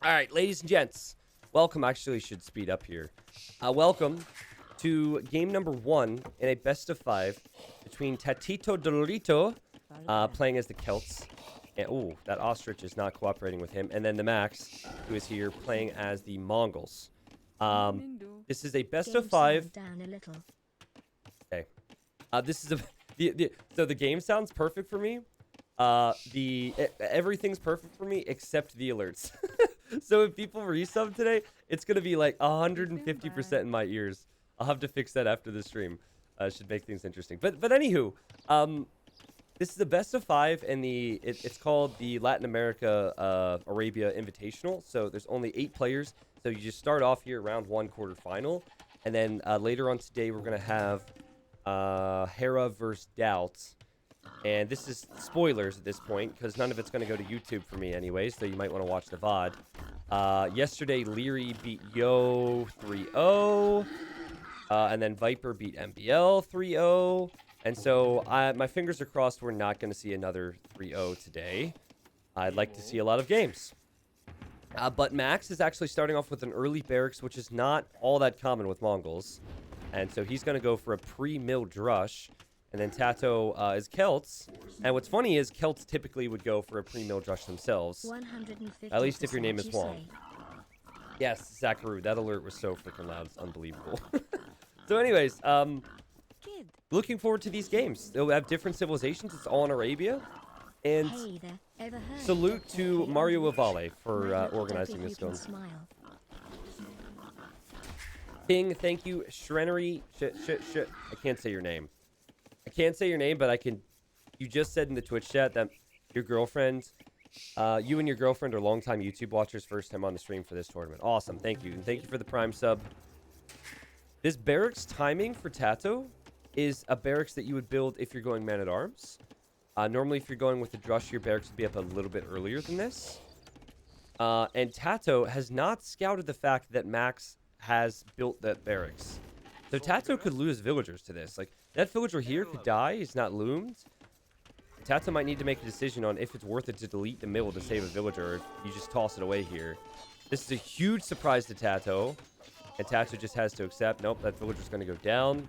All right, ladies and gents, welcome. Actually, should speed up here. Welcome to game number 1 in a best of 5 between TaToH playing as the Celts. And, ooh, that ostrich is not cooperating with him. And then TheMax, who is here playing as the Mongols. This is a best of 5. Down a little. Okay. This is a so the game sounds perfect for me. Everything's perfect for me except the alerts. So if people resub today, it's gonna be like 150% in my ears. I'll have to fix that after the stream. Should make things interesting. But anywho, this is the best of 5, and it's called the Latin America Arabia Invitational. So there's only 8 players. So you just start off here round 1 quarterfinal, and then later on today we're gonna have Hera versus Doubts. And this is spoilers at this point, because none of it's going to go to YouTube for me anyways, so you might want to watch the VOD. Yesterday, Leary beat Yo 3-0, and then Viper beat MBL 3-0. And so my fingers are crossed we're not going to see another 3-0 today. I'd like to see a lot of games. But Max is actually starting off with an early barracks, which is not all that common with Mongols. And so he's going to go for a pre-mill drush. And then TaToH is Celts. And what's funny is Celts typically would go for a pre-mill drush themselves. At least if your name is Wong. Yes, Zakaru. That alert was so freaking loud. It's unbelievable. So anyways, looking forward to these games. They'll have different civilizations. It's all in Arabia. And salute to Mario Avale for organizing this game. King, thank you. Shrenery. I can't say your name. I can't say your name, but I can. You just said in the Twitch chat that your girlfriend, you and your girlfriend are longtime YouTube watchers, first time on the stream for this tournament. Awesome, thank you, and thank you for the Prime sub. This barracks timing for TaToH is a barracks that you would build if you're going man at arms. Normally, if you're going with the drush, your barracks would be up a little bit earlier than this. And TaToH has not scouted the fact that Max has built that barracks. So TaToH could lose villagers to this. Like, that villager here could die. He's not loomed. TaToH might need to make a decision on if it's worth it to delete the mill to save a villager, or if you just toss it away here. This is a huge surprise to TaToH. And TaToH just has to accept, nope, that villager's going to go down.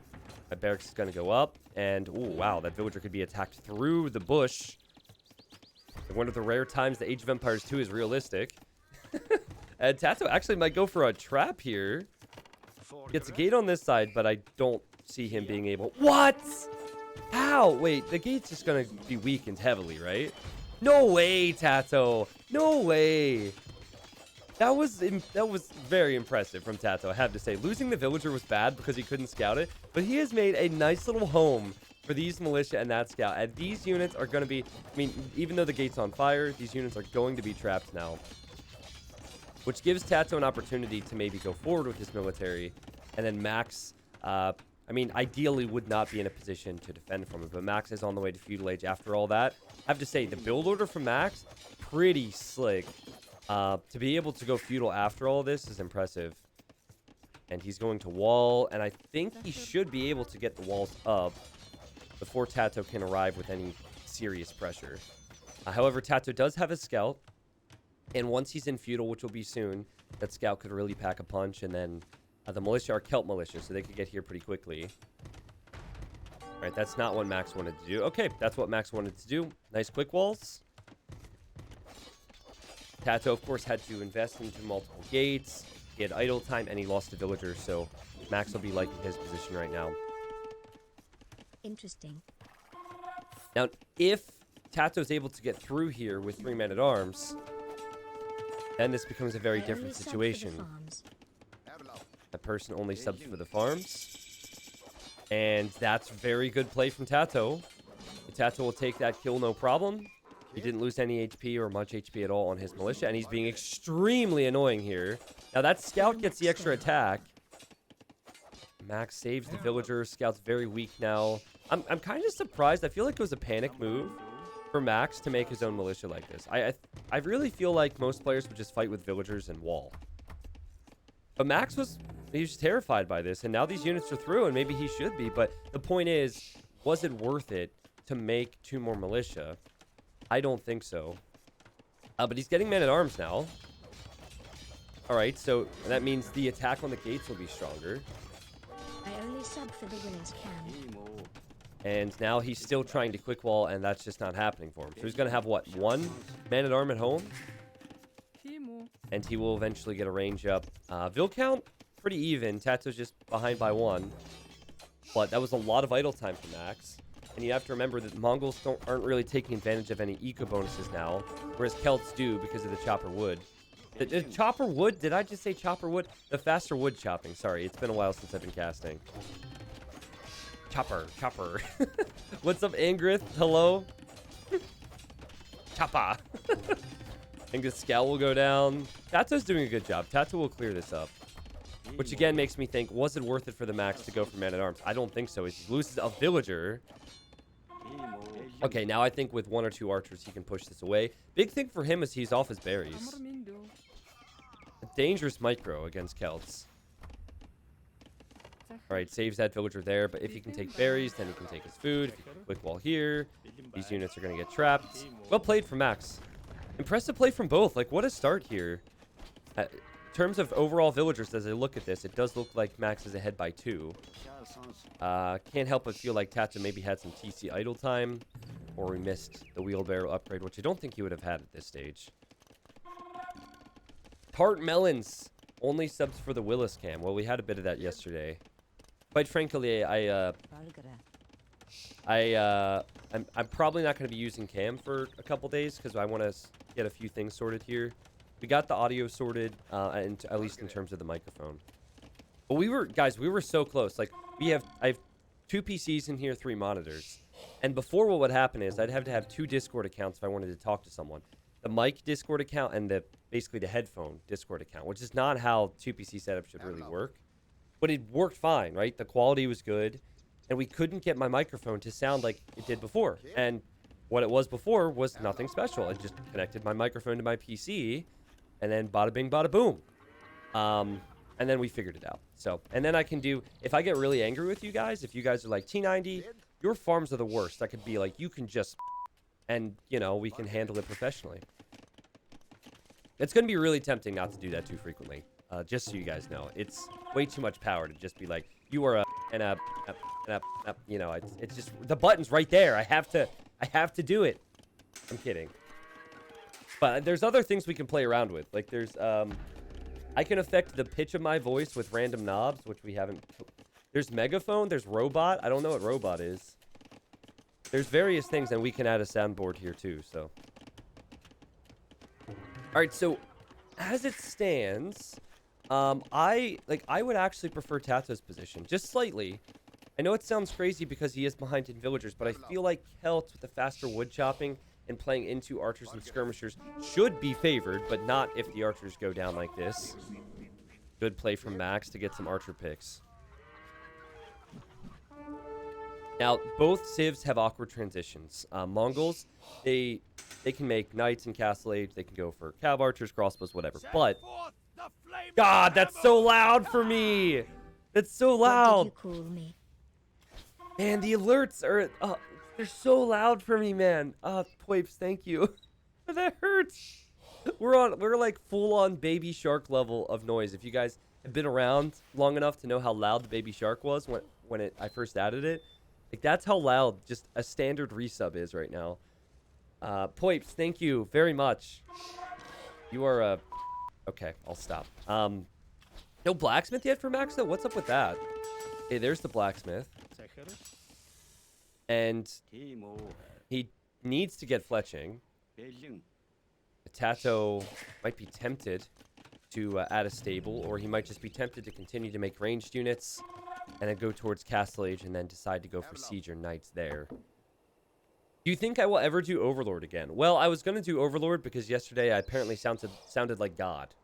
That barracks is going to go up. And, ooh, wow, that villager could be attacked through the bush. One of the rare times the Age of Empires 2 is realistic. And TaToH actually might go for a trap here. Gets a gate on this side, but I don't see him being able... What? How? Wait, the gate's just going to be weakened heavily, right? No way, TaToH. No way. That was very impressive from TaToH, I have to say. Losing the villager was bad because he couldn't scout it, but he has made a nice little home for these militia and that scout. And these units are going to be... I mean, even though the gate's on fire, these units are going to be trapped now. Which gives TaToH an opportunity to maybe go forward with his military. And then Max, I mean, ideally would not be in a position to defend from it. But Max is on the way to feudal age after all that. I have to say, the build order from Max, pretty slick. To be able to go feudal after all this is impressive. And he's going to wall. And I think he should be able to get the walls up before TaToH can arrive with any serious pressure. However, TaToH does have a scout. And once he's in feudal, which will be soon, that scout could really pack a punch. And then the militia are Celt militia, so they could get here pretty quickly. All right, that's not what Max wanted to do. Okay, that's what Max wanted to do. Nice quick walls. TaToH, of course, had to invest into multiple gates. He had idle time, and he lost a villager, so Max will be liking his position right now. Interesting. Now, if TaToH is able to get through here with 3 men-at-arms... then this becomes a very different situation. That person only subs for the farms. And that's very good play from TaToH. TaToH will take that kill no problem. He didn't lose any HP or much HP at all on his militia. And he's being extremely annoying here. Now that scout gets the extra attack. Max saves the villager. Scout's very weak now. I'm kind of surprised. I feel like it was a panic move for Max to make his own militia like this. I really feel like most players would just fight with villagers and wall. But Max was terrified by this, and now these units are through, and maybe he should be. But the point is, was it worth it to make 2 more militia? I don't think so. But he's getting men-at-arms now. All right, so that means the attack on the gates will be stronger. I only sub for the winners can. And now he's still trying to quick wall, and that's just not happening for him. So he's going to have, what, one man-at-arm at home? And he will eventually get a range up. Vil count, pretty even. TaToH's just behind by one. But that was a lot of idle time for Max. And you have to remember that Mongols aren't really taking advantage of any eco bonuses now, whereas Celts do because of the chopper wood. The chopper wood? Did I just say chopper wood? The faster wood chopping. Sorry, it's been a while since I've been casting. Chopper. What's up, Angrith? Hello? Choppa. Angus Scout will go down. TaToH's doing a good job. TaToH will clear this up. Which again makes me think, was it worth it for the Max to go for man-at-arms? I don't think so. He loses a villager. Okay, now I think with one or two archers, he can push this away. Big thing for him is he's off his berries. A dangerous micro against Celts. Alright, saves that villager there, but if he can take berries, then he can take his food. If he can quick wall here, these units are going to get trapped. Well played from Max. Impressive play from both. Like, what a start here. In terms of overall villagers, as I look at this, it does look like Max is ahead by 2. Can't help but feel like TaToH maybe had some TC idle time, or we missed the wheelbarrow upgrade, which I don't think he would have had at this stage. Tart Melons. Only subs for the Willis cam. Well, we had a bit of that yesterday. Quite frankly, I'm probably not going to be using cam for a couple days because I want to get a few things sorted here. We got the audio sorted, and at least in terms of the microphone. But we were so close. Like I have 2 PCs in here, 3 monitors. And before, what would happen is I'd have to have 2 Discord accounts if I wanted to talk to someone. The mic Discord account and basically the headphone Discord account, which is not how 2 PC setup should really work. But it worked fine, right? The quality was good. And we couldn't get my microphone to sound like it did before. And what it was before was nothing special. I just connected my microphone to my PC, and then bada bing, bada boom. And then we figured it out. So, and then I can do, if I get really angry with you guys, if you guys are like, T90, your farms are the worst. I could be like, you can just, and, you know, we can handle it professionally. It's going to be really tempting not to do that too frequently. Just so you guys know, it's way too much power to just be like, you are you know, it's just, the button's right there. I have to do it. I'm kidding. But there's other things we can play around with. Like there's, I can affect the pitch of my voice with random knobs, which we haven't. There's megaphone, there's robot. I don't know what robot is. There's various things, and we can add a soundboard here too, so. All right, so as it stands, I would actually prefer TaToH's position, just slightly. I know it sounds crazy because he is behind in villagers, but I feel like Celts with the faster wood chopping and playing into archers and skirmishers should be favored, but not if the archers go down like this. Good play from Max to get some archer picks. Now, both civs have awkward transitions. Mongols, they can make knights in Castle Age. They can go for cav archers, crossbows, whatever. But, God, that's so loud for me. That's so loud. What did you call me? Man, the alerts are, they're so loud for me, man. Poips, thank you. That hurts. We're like full-on Baby Shark level of noise. If you guys have been around long enough to know how loud the Baby Shark was when I first added it, like that's how loud just a standard resub is right now. Poips, thank you very much. You are okay, I'll stop. No blacksmith yet for Max though? What's up with that? Hey, there's the blacksmith. And he needs to get fletching. TaToH might be tempted to add a stable, or he might just be tempted to continue to make ranged units and then go towards Castle Age and then decide to go for siege or knights there. Do you think I will ever do Overlord again? Well, I was going to do Overlord because yesterday I apparently sounded like God.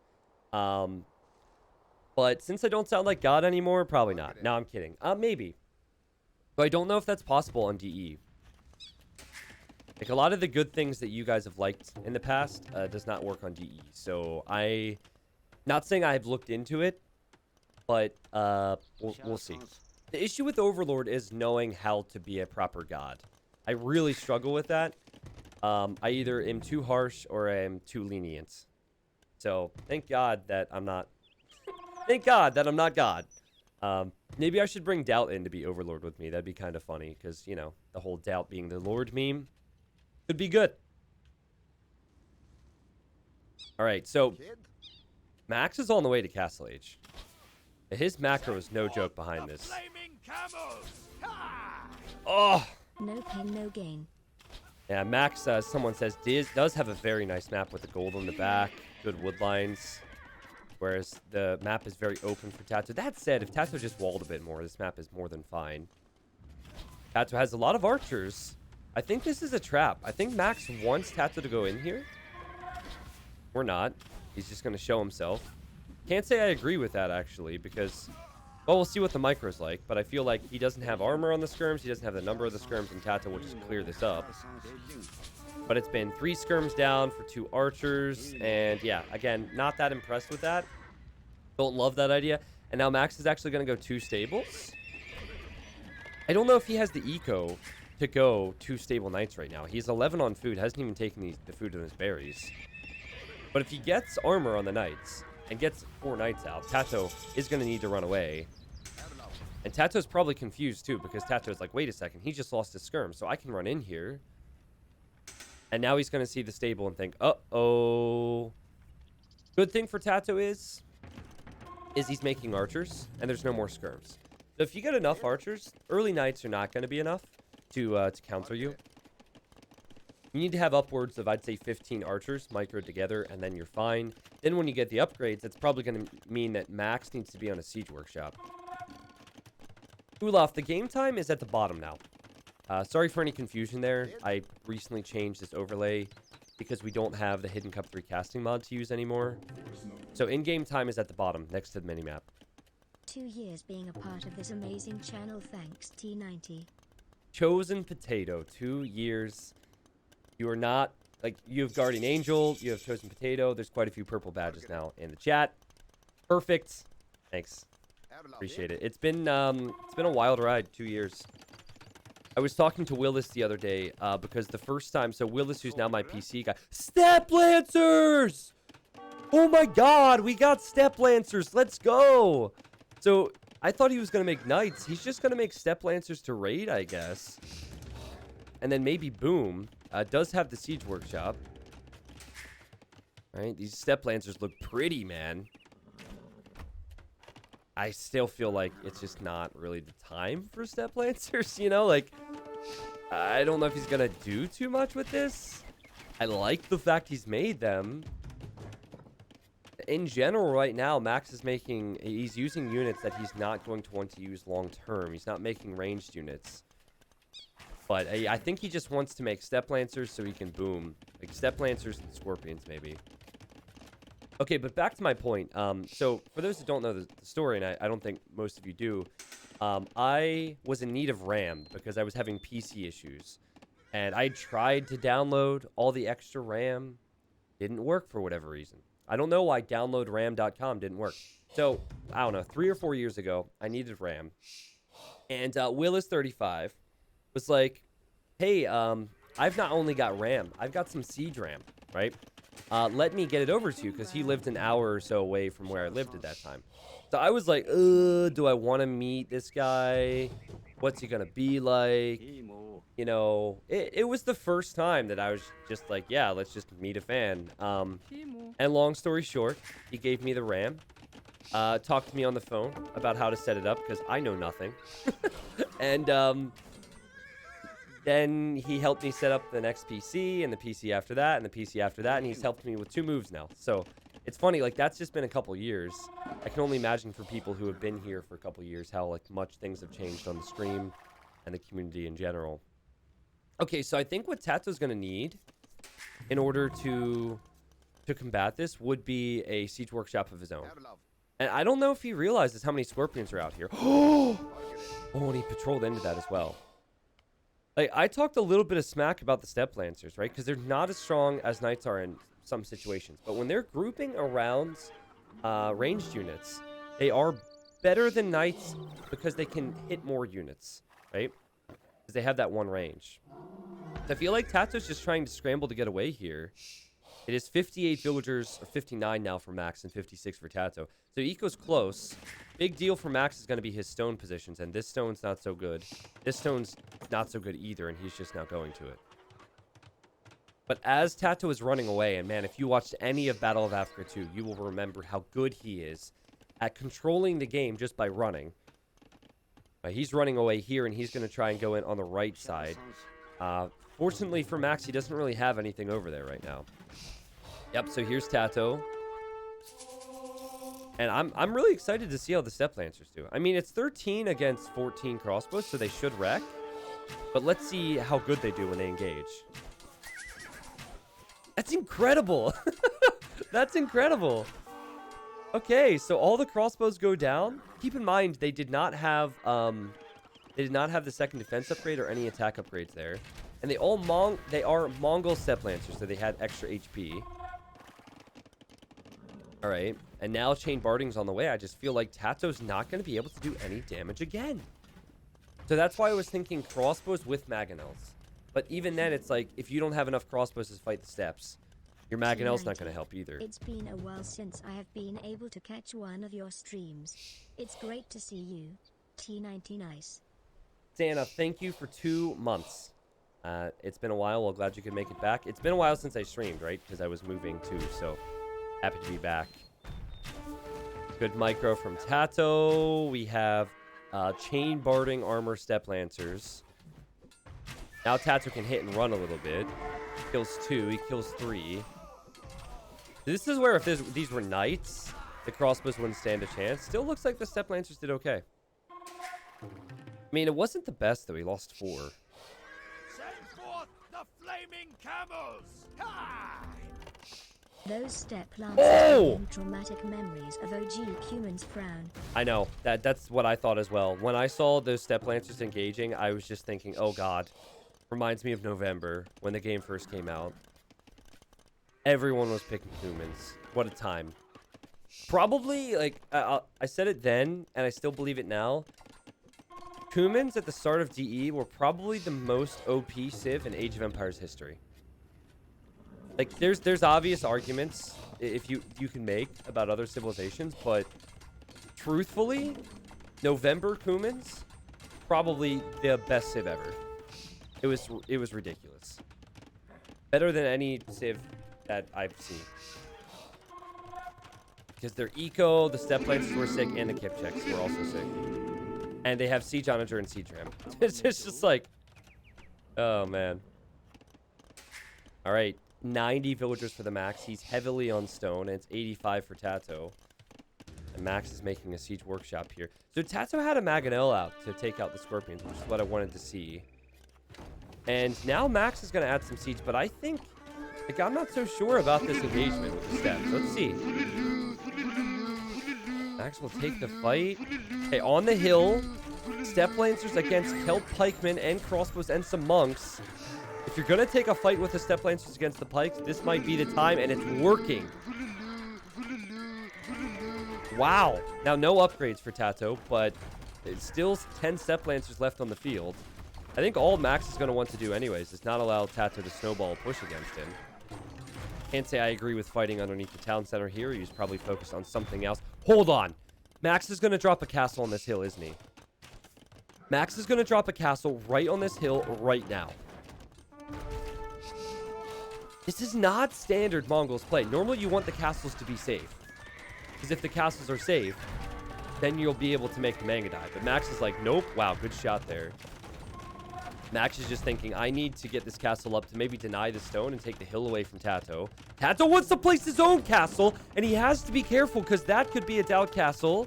But since I don't sound like God anymore, probably not. No, I'm kidding. Maybe. But I don't know if that's possible on DE. Like, a lot of the good things that you guys have liked in the past does not work on DE. So, not saying I've looked into it, but we'll see. The issue with Overlord is knowing how to be a proper god. I really struggle with that. I either am too harsh or I am too lenient. So thank God that I'm not. Thank God that I'm not God. Maybe I should bring Doubt in to be Overlord with me. That'd be kind of funny because, you know, the whole Doubt being the Lord meme could be good. All right, so Max is on the way to Castle Age. His macro is no joke behind this. Oh! No pain, no gain. Yeah, Max, someone says, does have a very nice map with the gold on the back, good wood lines, whereas the map is very open for TaToH. That said, if TaToH just walled a bit more, this map is more than fine. TaToH has a lot of archers. I think this is a trap. I think Max wants TaToH to go in here. Or not. He's just going to show himself. Can't say I agree with that, actually, because... Well, we'll see what the micro's like, but I feel like he doesn't have armor on the skirms, he doesn't have the number of the skirms, and TaToH will just clear this up. But it's been 3 skirms down for 2 archers, and yeah, again, not that impressed with that. Don't love that idea. And now Max is actually going to go 2 stables. I don't know if he has the eco to go 2 stable knights right now. He's 11 on food, hasn't even taken the food in his berries. But if he gets armor on the knights and gets 4 knights out, TaToH is going to need to run away. And TaToH's probably confused too, because TaToH's like, wait a second, he just lost his skirm, so I can run in here. And now he's going to see the stable and think, uh-oh. Good thing for TaToH is he's making archers, and there's no more skirms. So if you get enough archers, early knights are not going to be enough to counter you. You need to have upwards of, I'd say, 15 archers microed together, and then you're fine. Then when you get the upgrades, it's probably going to mean that Max needs to be on a siege workshop. Olaf, the game time is at the bottom now. Sorry for any confusion there. I recently changed this overlay because we don't have the Hidden Cup 3 casting mod to use anymore. So in-game time is at the bottom, next to the minimap. 2 years being a part of this amazing channel, thanks T90. Chosen Potato, 2 years... You are not, like, you have Guardian Angel, you have Chosen Potato. There's quite a few purple badges now in the chat. Perfect. Thanks. Appreciate it. It's been a wild ride, 2 years. I was talking to Willis the other day, because the first time, so Willis, who's now my PC guy, Step Lancers! Oh my god, we got Step Lancers, let's go! So, I thought he was going to make Knights. He's just going to make Step Lancers to raid, I guess. And then maybe boom. Does have the siege workshop. All right, these Step Lancers look pretty, man. I still feel like it's just not really the time for Step Lancers, you know? Like, I don't know if he's going to do too much with this. I like the fact he's made them. In general, right now, Max is he's using units that he's not going to want to use long term. He's not making ranged units. But I think he just wants to make Step Lancers so he can boom. Like Step Lancers and Scorpions, maybe. Okay, but back to my point. So, for those who don't know the story, and I don't think most of you do, I was in need of RAM because I was having PC issues. And I tried to download all the extra RAM. Didn't work for whatever reason. I don't know why downloadram.com didn't work. So, I don't know, 3 or 4 years ago, I needed RAM. And Willis35 was like, hey, I've not only got RAM, I've got some siege RAM, right? Let me get it over to you, because he lived an hour or so away from where I lived at that time. So I was like, do I want to meet this guy? What's he going to be like? You know, it was the first time that I was just like, yeah, let's just meet a fan. And long story short, he gave me the RAM. Talked to me on the phone about how to set it up, because I know nothing. And, then he helped me set up the next PC, and the PC after that, and the PC after that, and he's helped me with 2 moves now. So, it's funny, like, that's just been a couple years. I can only imagine for people who have been here for a couple years how, like, much things have changed on the stream and the community in general. Okay, so I think what TaToH's gonna need in order to combat this would be a siege workshop of his own. And I don't know if he realizes how many Scorpions are out here. Oh, and he patrolled into that as well. Like, I talked a little bit of smack about the Step Lancers, right? Because they're not as strong as Knights are in some situations. But when they're grouping around ranged units, they are better than Knights because they can hit more units, right? Because they have that one range. So I feel like TaToH's just trying to scramble to get away here. It is 58 villagers, or 59 now for Max, and 56 for TaToH. So Eco's close. Big deal for Max is going to be his stone positions, and this stone's not so good. This stone's not so good either, and he's just now going to it. But as TaToH is running away, and man, if you watched any of Battle of Africa 2, you will remember how good he is at controlling the game just by running. He's running away here, and he's going to try and go in on the right side. Fortunately for Max, he doesn't really have anything over there right now. Yep, so here's TaToH. And I'm really excited to see how the Step Lancers do. I mean, it's 13 against 14 crossbows, so they should wreck. But let's see how good they do when they engage. That's incredible. That's incredible. Okay, so all the crossbows go down. Keep in mind, they did not have the second defense upgrade or any attack upgrades there. And they are Mongol Step Lancers, so they had extra HP. All right, and now Chain Barding's on the way. I just feel like TaToH's not going to be able to do any damage again. So that's why I was thinking crossbows with mangonels. But even then, it's like, if you don't have enough crossbows to fight the steps, your mangonel's not going to help either. It's been a while since I have been able to catch one of your streams. It's great to see you. T90 nice. Santa, thank you for 2 months. It's been a while. Well, glad you could make it back. It's been a while since I streamed, right? Because I was moving too, so happy to be back. Good micro from TaToH. We have Chain Barding Armor Step Lancers. Now TaToH can hit and run a little bit. Kills 2. He kills 3. This is where if these were knights, the crossbows wouldn't stand a chance. Still looks like the Step Lancers did okay. I mean, it wasn't the best, though. He lost 4. Send forth the flaming camels! Ha! Those Step Lancers bring traumatic memories of OG Cuman's frown. I know. That's what I thought as well. When I saw those Step Lancers engaging, I was just thinking, oh god. Reminds me of November, when the game first came out. Everyone was picking Cumans. What a time. Probably, like, I said it then, and I still believe it now. Cumans at the start of DE were probably the most OP civ in Age of Empires history. Like, there's obvious arguments if you can make about other civilizations, but truthfully, November Cumans, probably the best civ ever. It was ridiculous. Better than any civ that I've seen. Because their eco, the Step Lancers were sick, and the Kip checks were also sick. And they have Siege Onager and Siege Ram. It's just like, oh man. All right, 90 villagers for the Max. He's heavily on stone, and it's 85 for TaToH. And Max is making a siege workshop here. So TaToH had a Mangonel out to take out the Scorpions, which is what I wanted to see. And now Max is going to add some siege, but I think, like, I'm not so sure about this engagement with the steps. Let's see. Max will take the fight. Okay, on the hill, Step Lancers against Kelp Pikemen and crossbows and some monks. If you're going to take a fight with the Step Lancers against the pikes, this might be the time, and it's working. Wow. Now, no upgrades for TaToH, but it's still 10 Step Lancers left on the field. I think all Max is going to want to do anyways is not allow TaToH to snowball a push against him. Can't say I agree with fighting underneath the town center here. He's probably focused on something else. Hold on. Max is going to drop a castle on this hill, isn't he? Max is going to drop a castle right on this hill right now. This is not standard Mongols play. Normally, you want the castles to be safe. Because if the castles are safe, then you'll be able to make the manga die. But Max is like, nope. Wow, good shot there. Max is just thinking, I need to get this castle up to maybe deny the stone and take the hill away from TaToH. TaToH wants to place his own castle, and he has to be careful because that could be a doubt castle.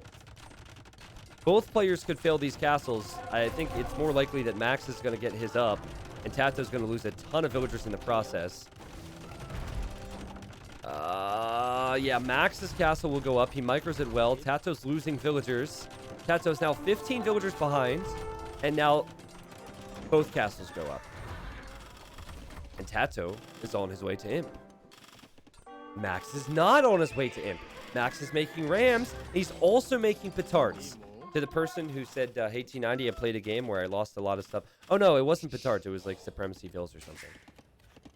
Both players could fail these castles. I think it's more likely that Max is going to get his up, and TaToH is going to lose a ton of villagers in the process. Yeah, Max's castle will go up. He micros it well. TaToH's losing villagers. TaToH's now 15 villagers behind, and now both castles go up. And TaToH is on his way to Imp. Max is not on his way to Imp. Max is making rams. He's also making petards. To the person who said, hey, T90, I played a game where I lost a lot of stuff. Oh, no, it wasn't petards. It was like Supremacy Vills or something.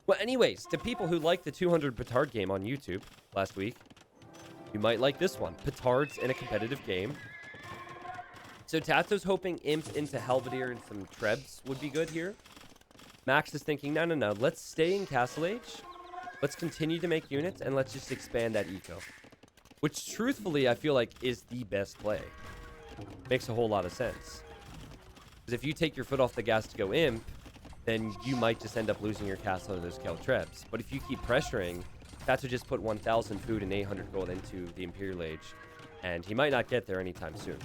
Well, anyways, to people who like the 200 Petard game on YouTube last week, you might like this one. Petards in a competitive game. So TaToH's hoping Imp into Halberdier and some Trebs would be good here. Max is thinking, no. Let's stay in Castle Age. Let's continue to make units, and let's just expand that eco. Which, truthfully, I feel like is the best play. Makes a whole lot of sense. Because if you take your foot off the gas to go Imp, then you might just end up losing your castle to those Trebs. But if you keep pressuring, TaToH just put 1,000 food and 800 gold into the Imperial Age, and he might not get there anytime soon.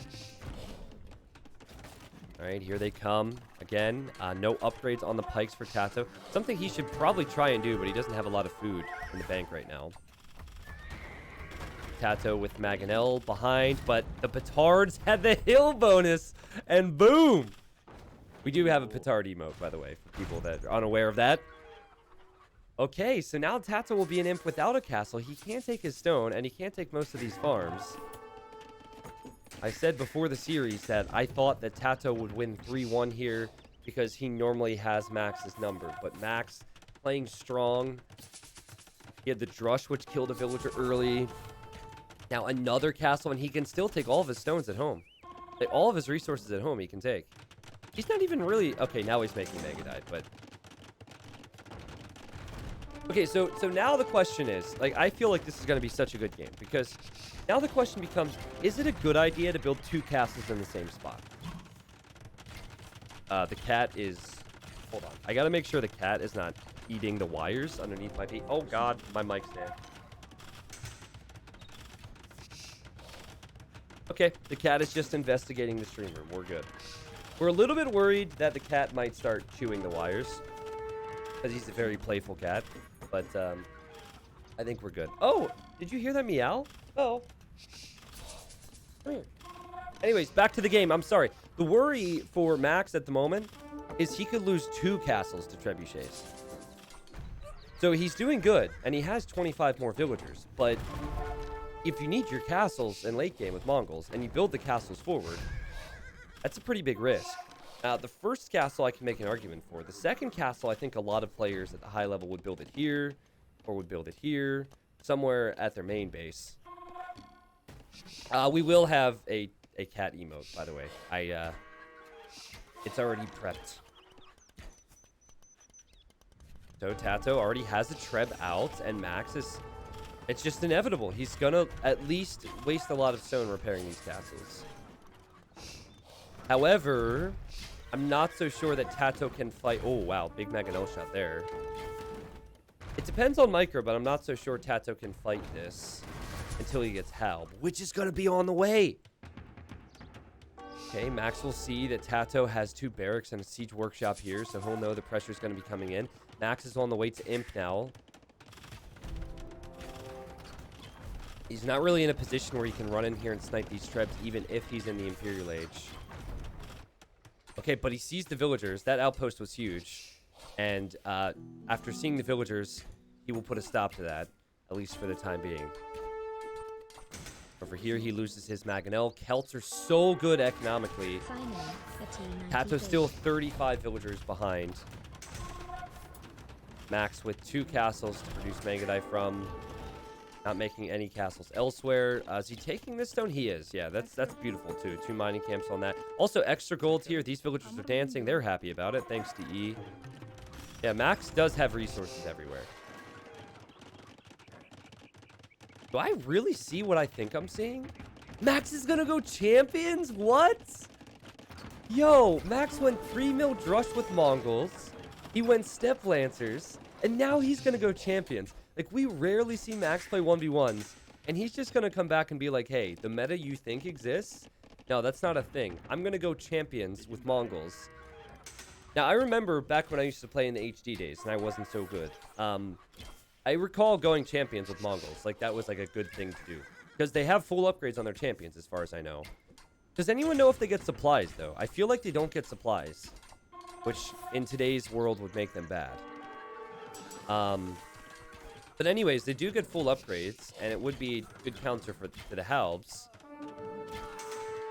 All right, here they come again. No upgrades on the pikes for TaToH. Something he should probably try and do, but he doesn't have a lot of food in the bank right now. TaToH with Maganel behind, but the Petards had the hill bonus, and boom! We do have a Petard emote, by the way, for people that are unaware of that. Okay, so now TaToH will be an Imp without a castle. He can't take his stone, and he can't take most of these farms. I said before the series that I thought that TaToH would win 3-1 here because he normally has Max's number. But Max playing strong. He had the Drush, which killed a villager early. Now another castle, and he can still take all of his stones at home. Like, all of his resources at home he can take. He's not even really... Okay, now he's making Mega Dive, but... Okay, so now the question is, like, I feel like this is going to be such a good game, because now the question becomes, is it a good idea to build 2 castles in the same spot? The cat is... Hold on. I got to make sure the cat is not eating the wires underneath my feet. Oh, God. My mic's dead. Okay, the cat is just investigating the stream room. We're good. We're a little bit worried that the cat might start chewing the wires, because he's a very playful cat. But I think we're good. Oh, did you hear that meow? Oh. Anyways, back to the game. I'm sorry. The worry for Max at the moment is he could lose 2 castles to trebuchets. So he's doing good, and he has 25 more villagers. But if you need your castles in late game with Mongols, and you build the castles forward, that's a pretty big risk. The first castle I can make an argument for. The second castle, I think a lot of players at the high level would build it here, or would build it here, somewhere at their main base. We will have a cat emote, by the way. It's already prepped. So TaToH already has a Treb out, and Max is... It's just inevitable. He's gonna at least waste a lot of stone repairing these castles. However, I'm not so sure that TaToH can fight... Oh, wow. Big Maganel shot there. It depends on Micro, but I'm not so sure TaToH can fight this until he gets Halb, which is going to be on the way. Okay, Max will see that TaToH has 2 barracks and a siege workshop here, so he'll know the pressure is going to be coming in. Max is on the way to Imp now. He's not really in a position where he can run in here and snipe these Trebs, even if he's in the Imperial Age. Okay, but he sees the villagers. That outpost was huge. And after seeing the villagers, he will put a stop to that, at least for the time being. Over here, he loses his Maganel. Celts are so good economically. TaToH still 35 villagers behind. Max with 2 castles to produce Megadai from. Not making any castles elsewhere. Is he taking this stone? He is. Yeah, that's beautiful too. 2 mining camps on that. Also, extra gold here. These villagers are dancing. They're happy about it, thanks to E. Yeah, Max does have resources everywhere. Do I really see what I think I'm seeing? Max is gonna go champions? What? Yo, Max went 3 mil drush with Mongols. He went step lancers. And now he's gonna go champions. Like, we rarely see Max play 1v1s, and he's just going to come back and be like, hey, the meta you think exists? No, that's not a thing. I'm going to go champions with Mongols. Now, I remember back when I used to play in the HD days, and I wasn't so good. I recall going champions with Mongols. Like, that was, like, a good thing to do. Because they have full upgrades on their champions, as far as I know. Does anyone know if they get supplies, though? I feel like they don't get supplies, which in today's world would make them bad. But anyways, they do get full upgrades, and it would be a good counter for the Halbs.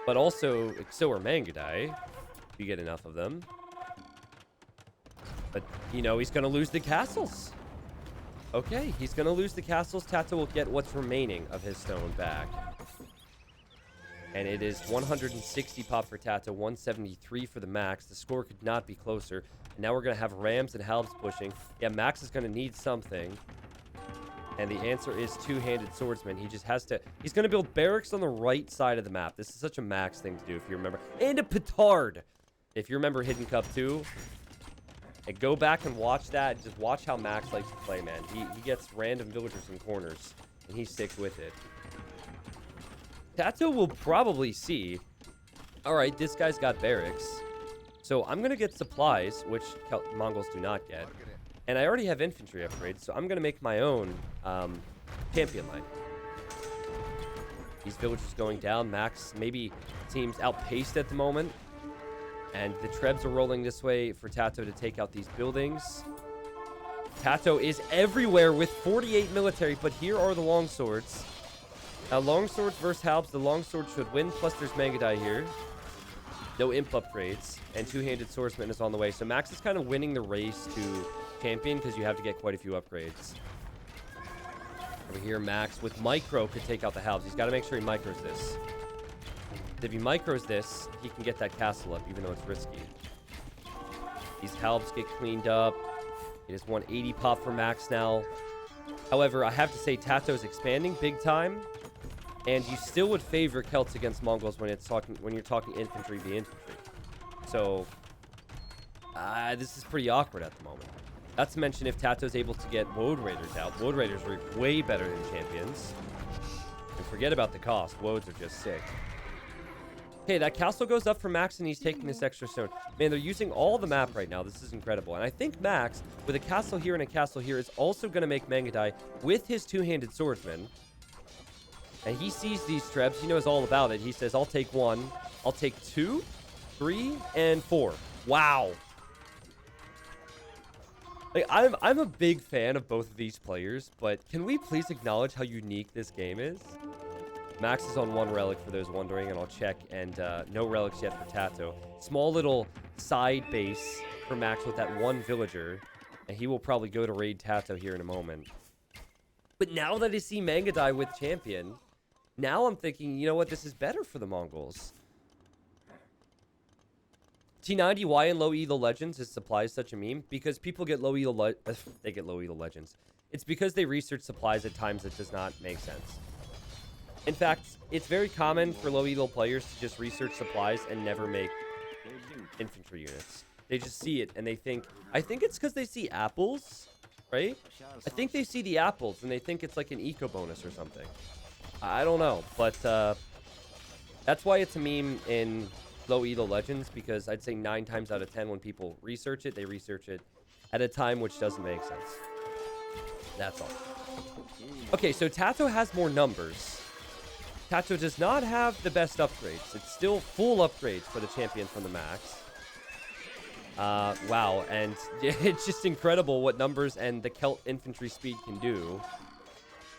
But also, so are Mangadai, if you get enough of them. But, you know, he's going to lose the castles. Okay, he's going to lose the castles. TaToH will get what's remaining of his stone back. And it is 160 pop for TaToH, 173 for the Max. The score could not be closer. And now we're going to have Rams and Halbs pushing. Yeah, Max is going to need something. And the answer is two-handed swordsman. He just has to... He's going to build barracks on the right side of the map. This is such a Max thing to do, if you remember. And a petard! If you remember Hidden Cup 2. And go back and watch that. Just watch how Max likes to play, man. He gets random villagers in corners. And he sticks with it. TaToH will probably see... Alright, this guy's got barracks. So I'm going to get supplies, which Mongols do not get. And I already have infantry upgrades, so I'm going to make my own champion line. These villagers going down. Max maybe seems outpaced at the moment. And the Trebs are rolling this way for TaToH to take out these buildings. TaToH is everywhere with 48 military, but here are the longswords. Now, longswords versus Halbs. The longsword should win, plus there's Mangadai here. No imp upgrades, and two-handed swordsman is on the way. So Max is kind of winning the race to champion because you have to get quite a few upgrades. Over here, Max with micro could take out the Halbs. He's got to make sure he micros this. If he micros this, he can get that castle up, even though it's risky. These Halbs get cleaned up. It is 180 pop for Max now. However, I have to say TaToH is expanding big time. And you still would favor Celts against Mongols when you're talking infantry v infantry. So this is pretty awkward at the moment. Not to mention if TaToH is able to get Woad Raiders out. Woad Raiders are way better than champions. And forget about the cost. Woads are just sick. Okay, that castle goes up for Max and he's taking this extra stone. Man, they're using all the map right now. This is incredible. And I think Max, with a castle here and a castle here, is also going to make Mangadai with his two-handed swordsman. And he sees these Trebs. He knows all about it. He says, I'll take 1. I'll take 2, 3, and 4. Wow. Like, I'm a big fan of both of these players, but can we please acknowledge how unique this game is? Max is on 1 relic for those wondering, and I'll check. And no relics yet for TaToH. Small little side base for Max with that 1 villager. And he will probably go to raid TaToH here in a moment. But now that I see Mangadai with champion... Now I'm thinking, you know what? This is better for the Mongols. T90, why in low elo legends is supplies such a meme? Because people get low elo they get low elo legends. It's because they research supplies at times that does not make sense. In fact, it's very common for low elo players to just research supplies and never make infantry units. They just see it and they think... I think it's because they see apples, right? I think they see the apples and they think it's like an eco bonus or something. I don't know, but that's why it's a meme in low elo legends, because I'd say 9 times out of 10 when people research it, they research it at a time which doesn't make sense. That's all. Okay, so TaToH has more numbers. TaToH does not have the best upgrades. It's still full upgrades for the champion from the Max. Wow, and it's just incredible what numbers and the Celt infantry speed can do.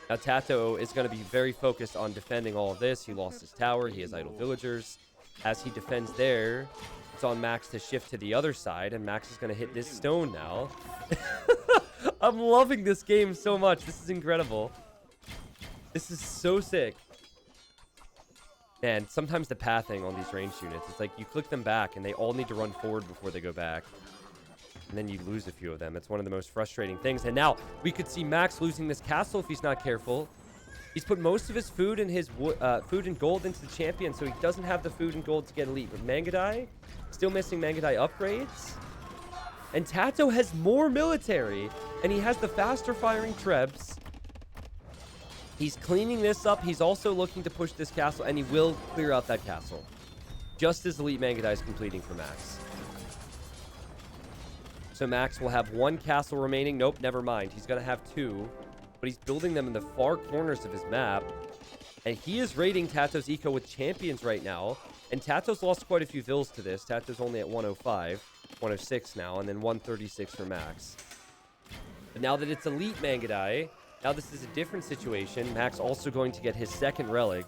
Now, TaToH is going to be very focused on defending all of this. He lost his tower. He has idle villagers. As he defends there, it's on Max to shift to the other side, and Max is going to hit this stone now. I'm loving this game so much. This is incredible. This is so sick. And sometimes the pathing on these ranged units, it's like you click them back, and they all need to run forward before they go back. And then you lose a few of them. It's one of the most frustrating things. And now we could see Max losing this castle if he's not careful. He's put most of his food and his food and gold into the champion, so he doesn't have the food and gold to get elite. But Mangadai, still missing Mangadai upgrades. And TaToH has more military, and he has the faster firing Trebs. He's cleaning this up. He's also looking to push this castle, and he will clear out that castle. Just as elite Mangadai is completing for Max. So Max will have 1 castle remaining. Nope, never mind. He's going to have 2. But he's building them in the far corners of his map. And he is raiding TaToH's eco with champions right now. And TaToH's lost quite a few vills to this. TaToH's only at 105. 106 now. And then 136 for Max. But now that it's elite Mangadai, now this is a different situation. Max also going to get his 2nd relic.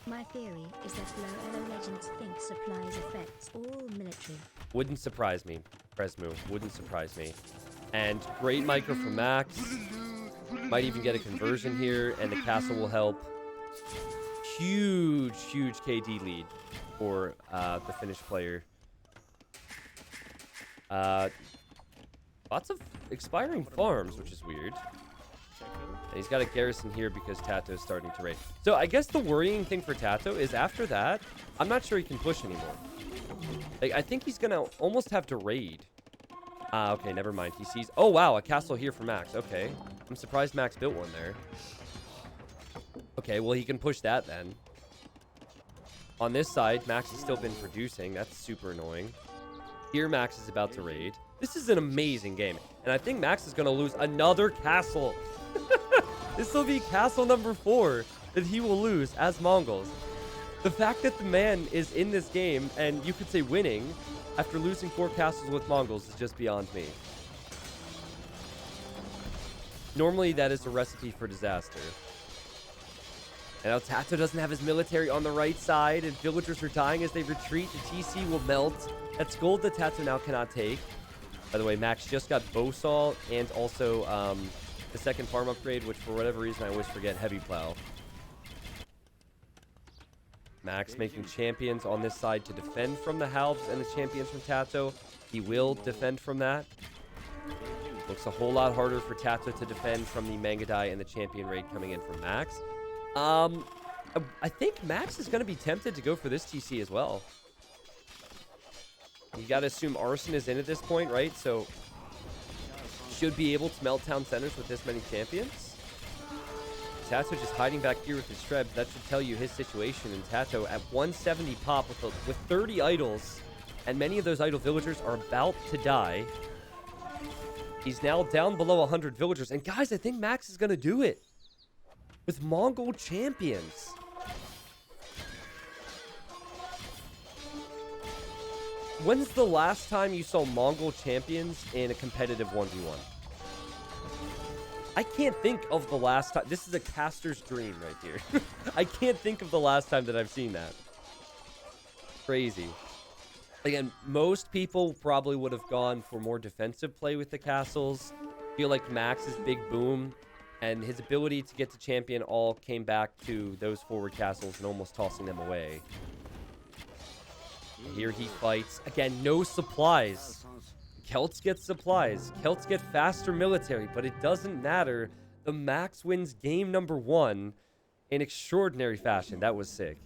My theory is that low elo legends think supplies affects all military. Wouldn't surprise me, Presmu. Wouldn't surprise me. And great micro from Max. Might even get a conversion here, and the castle will help. Huge, huge KD lead for the Finnish player. Lots of expiring farms, which is weird. And he's got a garrison here because TaToH is starting to raid. So I guess the worrying thing for TaToH is after that, I'm not sure he can push anymore. Like, I think he's going to almost have to raid. Okay, never mind. He sees... Oh, wow, a castle here for Max. Okay. I'm surprised Max built one there. Okay, well, he can push that then. On this side, Max has still been producing. That's super annoying. Here, Max is about to raid. This is an amazing game. And I think Max is going to lose another castle. This will be castle number 4 that he will lose as Mongols. The fact that the man is in this game, and you could say winning, after losing 4 castles with Mongols is just beyond me. Normally, that is a recipe for disaster. And now TaToH doesn't have his military on the right side, and villagers are dying as they retreat. The TC will melt. That's gold that TaToH now cannot take. By the way, Max just got Bowsaw and also the second farm upgrade, which for whatever reason I always forget, Heavy Plow. Max making champions on this side to defend from the halves and the champions from TaToH. He will defend from that. Looks a whole lot harder for TaToH to defend from the Mangadai and the champion raid coming in from Max. I think Max is going to be tempted to go for this TC as well. You got to assume Arson is in at this point, right? So should be able to melt town centers with this many champions. TaToH just hiding back here with his Shred. That should tell you his situation. And TaToH at 170 pop with 30 idols. And many of those idle villagers are about to die. He's now down below 100 villagers. And guys, I think Max is going to do it. With Mongol champions. When's the last time you saw Mongol champions in a competitive 1v1? I can't think of the last time. This is a caster's dream right here. I can't think of the last time that I've seen that. Crazy. Again, most people probably would have gone for more defensive play with the castles. Feel like Max's big boom and his ability to get to champion all came back to those forward castles and almost tossing them away. Here he fights. Again, no supplies. Celts get supplies. Celts get faster military, but it doesn't matter. The Max wins game number 1 in extraordinary fashion. That was sick.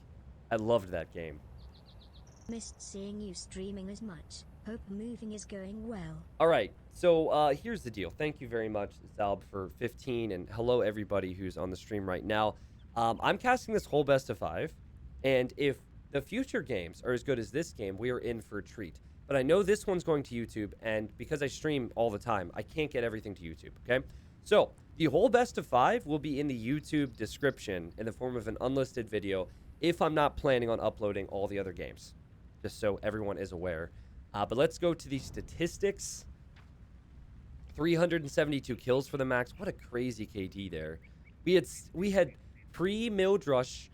I loved that game. Missed seeing you streaming as much. Hope moving is going well. All right, so here's the deal. Thank you very much, Zalb, for 15, and hello everybody who's on the stream right now. I'm casting this whole best of 5, and if the future games are as good as this game, we are in for a treat. But I know this one's going to YouTube, and because I stream all the time, I can't get everything to YouTube, okay? So, the whole best of 5 will be in the YouTube description in the form of an unlisted video if I'm not planning on uploading all the other games, just so everyone is aware. But let's go to the statistics. 372 kills for the Max. What a crazy KD there. We had pre-Milled Rush,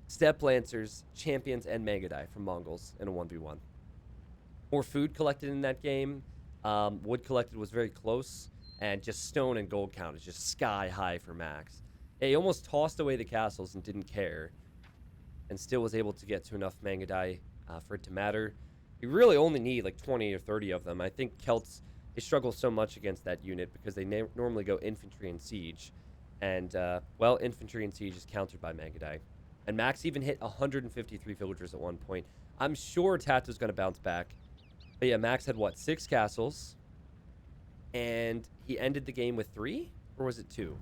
Step Lancers, Champions, and Mangadai from Mongols in a 1v1. More food collected in that game. Wood collected was very close. And just stone and gold count is just sky high for Max. Yeah, he almost tossed away the castles and didn't care. And still was able to get to enough Mangadai for it to matter. You really only need like 20 or 30 of them. I think Celts, they struggle so much against that unit because they normally go infantry and siege. And, well, infantry and siege is countered by Mangadai. And Max even hit 153 villagers at one point. I'm sure TaToH's going to bounce back. But yeah, Max had, what, 6 castles? And he ended the game with 3? Or was it 2?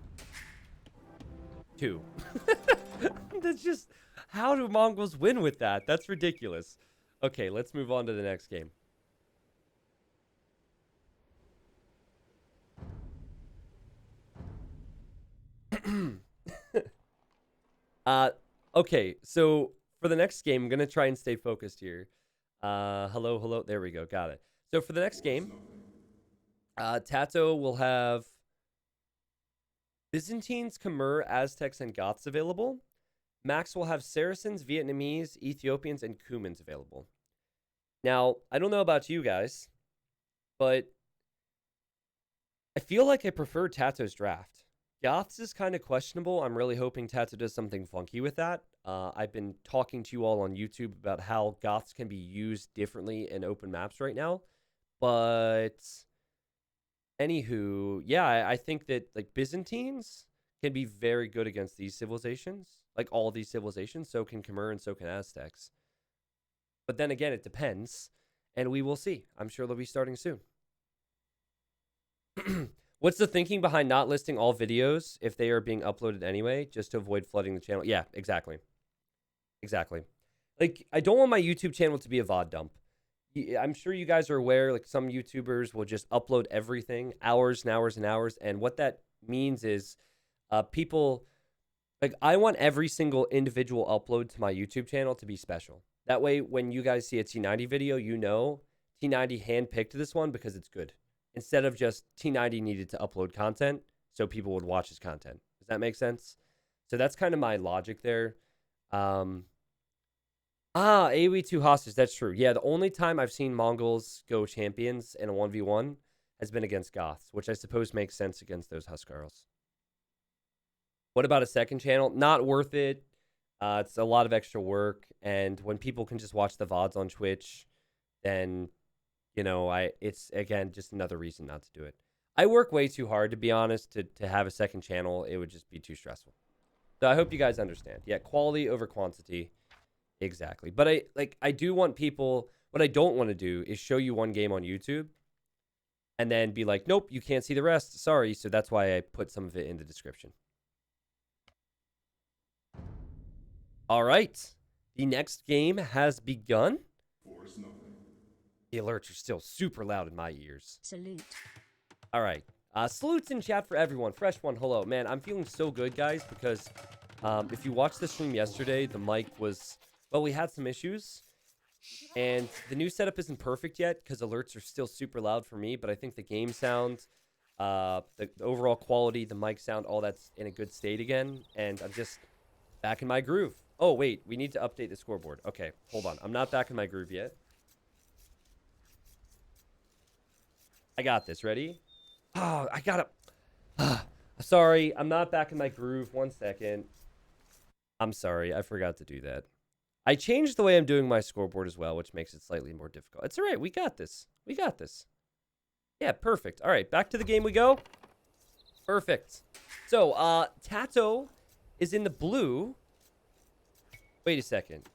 2. That's just... How do Mongols win with that? That's ridiculous. Okay, let's move on to the next game. Okay, so for the next game, I'm going to try and stay focused here. Hello. There we go. Got it. So for the next game, TaToH will have Byzantines, Khmer, Aztecs, and Goths available. Max will have Saracens, Vietnamese, Ethiopians, and Cumans available. Now, I don't know about you guys, but I feel like I prefer TaToH's draft. Goths is kind of questionable. I'm really hoping TaToH does something funky with that. I've been talking to you all on YouTube about how Goths can be used differently in open maps right now. But anywho, yeah, I think that like Byzantines can be very good against these civilizations, like all these civilizations. So can Khmer and so can Aztecs. But then again, it depends, and we will see. I'm sure they'll be starting soon. What's the thinking behind not listing all videos if they are being uploaded anyway, just to avoid flooding the channel? Yeah, exactly. Exactly. Like, I don't want my YouTube channel to be a VOD dump. I'm sure you guys are aware, like, some YouTubers will just upload everything, hours and hours and hours, and what that means is people, like, I want every single individual upload to my YouTube channel to be special. That way, when you guys see a T90 video, you know T90 handpicked this one because it's good. Instead of just T90 needed to upload content so people would watch his content. Does that make sense? So that's kind of my logic there. AoE2 hostage. That's true. Yeah, the only time I've seen Mongols go champions in a 1v1 has been against Goths, which I suppose makes sense against those Huskarls. What about a second channel? Not worth it. It's a lot of extra work. And when people can just watch the VODs on Twitch, then... You know, it's, again, just another reason not to do it. I work way too hard, to be honest, to have a second channel. It would just be too stressful. So I hope you guys understand. Yeah, quality over quantity. Exactly. But I do want people, what I don't want to do is show you one game on YouTube and then be like, nope, you can't see the rest. Sorry. So that's why I put some of it in the description. All right. The next game has begun. Force nothing. The alerts are still super loud in my ears. Salute. All right. Salutes in chat for everyone. Fresh one, hello. Man, I'm feeling so good, guys, because if you watched the stream yesterday, the mic was... Well, we had some issues, and the new setup isn't perfect yet because alerts are still super loud for me, but I think the game sound, the overall quality, the mic sound, all that's in a good state again, and I'm just back in my groove. Oh, wait. We need to update the scoreboard. Okay, hold on. I'm not back in my groove yet. I got this. Ready? Oh, I got it. Sorry, I'm not back in my groove. 1 second. I'm sorry. I forgot to do that. I changed the way I'm doing my scoreboard as well, which makes it slightly more difficult. It's all right. We got this. We got this. Yeah, perfect. All right, back to the game we go. Perfect. So, TaToH is in the blue. Wait a second.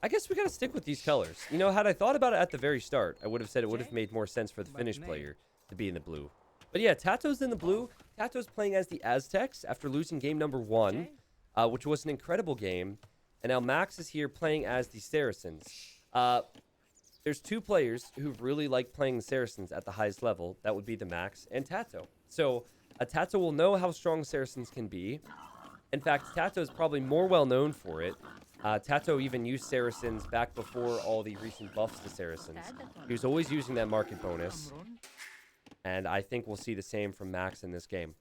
I guess we got to stick with these colors. You know, had I thought about it at the very start, I would have said it would have made more sense for the Finnish player to be in the blue. But yeah, TaToH's in the blue. TaToH's playing as the Aztecs after losing game number 1, which was an incredible game. And now Max is here playing as the Saracens. There's 2 players who really like playing the Saracens at the highest level. That would be TheMax and TaToH. So TaToH will know how strong Saracens can be. In fact, TaToH is probably more well known for it. TaToH even used Saracens back before all the recent buffs to Saracens. He was always using that market bonus. And I think we'll see the same from Max in this game.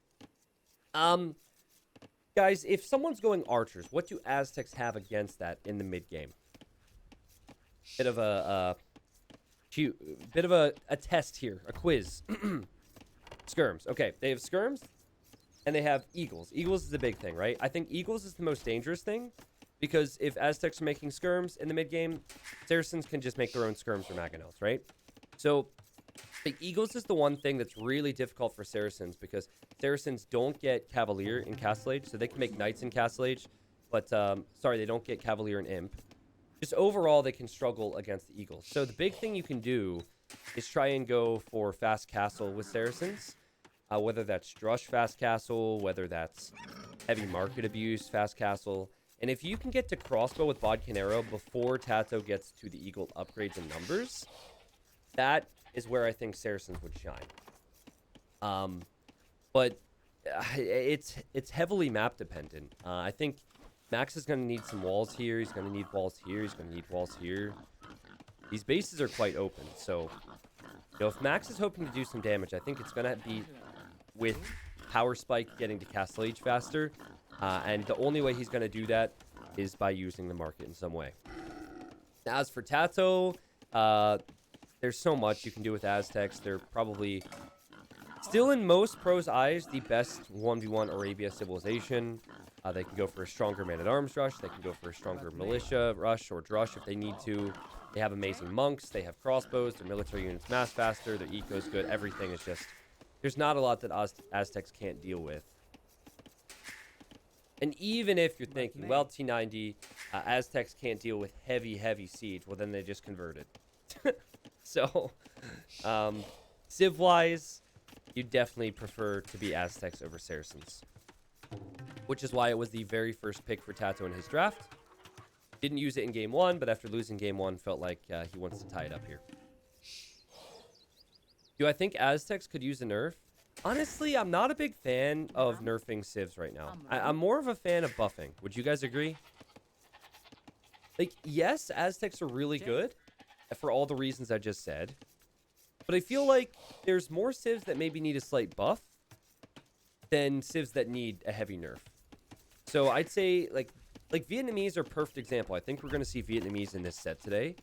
Guys, if someone's going archers, what do Aztecs have against that in the mid game? Bit of a test here, a quiz. Skirms. Okay, they have skirms and they have eagles. Eagles is the big thing, right? I think eagles is the most dangerous thing. Because if Aztecs are making skirms in the mid-game, Saracens can just make their own skirms or Maganels, right? So, the Eagles is the one thing that's really difficult for Saracens because Saracens don't get Cavalier in Castle Age, so they can make Knights in Castle Age, but, sorry, they don't get Cavalier and Imp. Just overall, they can struggle against the Eagles. So, the big thing you can do is try and go for Fast Castle with Saracens, whether that's Drush Fast Castle, whether that's Heavy Market Abuse Fast Castle. And if you can get to crossbow with Bodkin Arrow before TaToH gets to the Eagle upgrades and numbers, that is where I think Saracens would shine. But it's heavily map dependent. I think Max is going to need some walls here. He's going to need walls here. He's going to need walls here. These bases are quite open. So, you know, if Max is hoping to do some damage, I think it's going to be with Power Spike getting to Castle Age faster. And the only way he's going to do that is by using the market in some way. As for TaToH, there's so much you can do with Aztecs. They're probably still in most pros' eyes the best 1v1 Arabia civilization. They can go for a stronger man-at-arms rush. They can go for a stronger militia rush or drush if they need to. They have amazing monks. They have crossbows. Their military units mass faster. Their eco's good. Everything is just... There's not a lot that Aztecs can't deal with. And even if you're thinking, well, T90, Aztecs can't deal with heavy siege, well, then they just converted. So, civ-wise, you definitely prefer to be Aztecs over Saracens. Which is why it was the very first pick for TaToH in his draft. Didn't use it in game 1, but after losing game 1, felt like he wants to tie it up here. Do I think Aztecs could use a nerf? Honestly, I'm not a big fan of nerfing civs right now. I'm more of a fan of buffing. Would you guys agree? Like, yes, Aztecs are really good for all the reasons I just said. But I feel like there's more civs that maybe need a slight buff than civs that need a heavy nerf. So I'd say, like Vietnamese are a perfect example. I think we're going to see Vietnamese in this set today.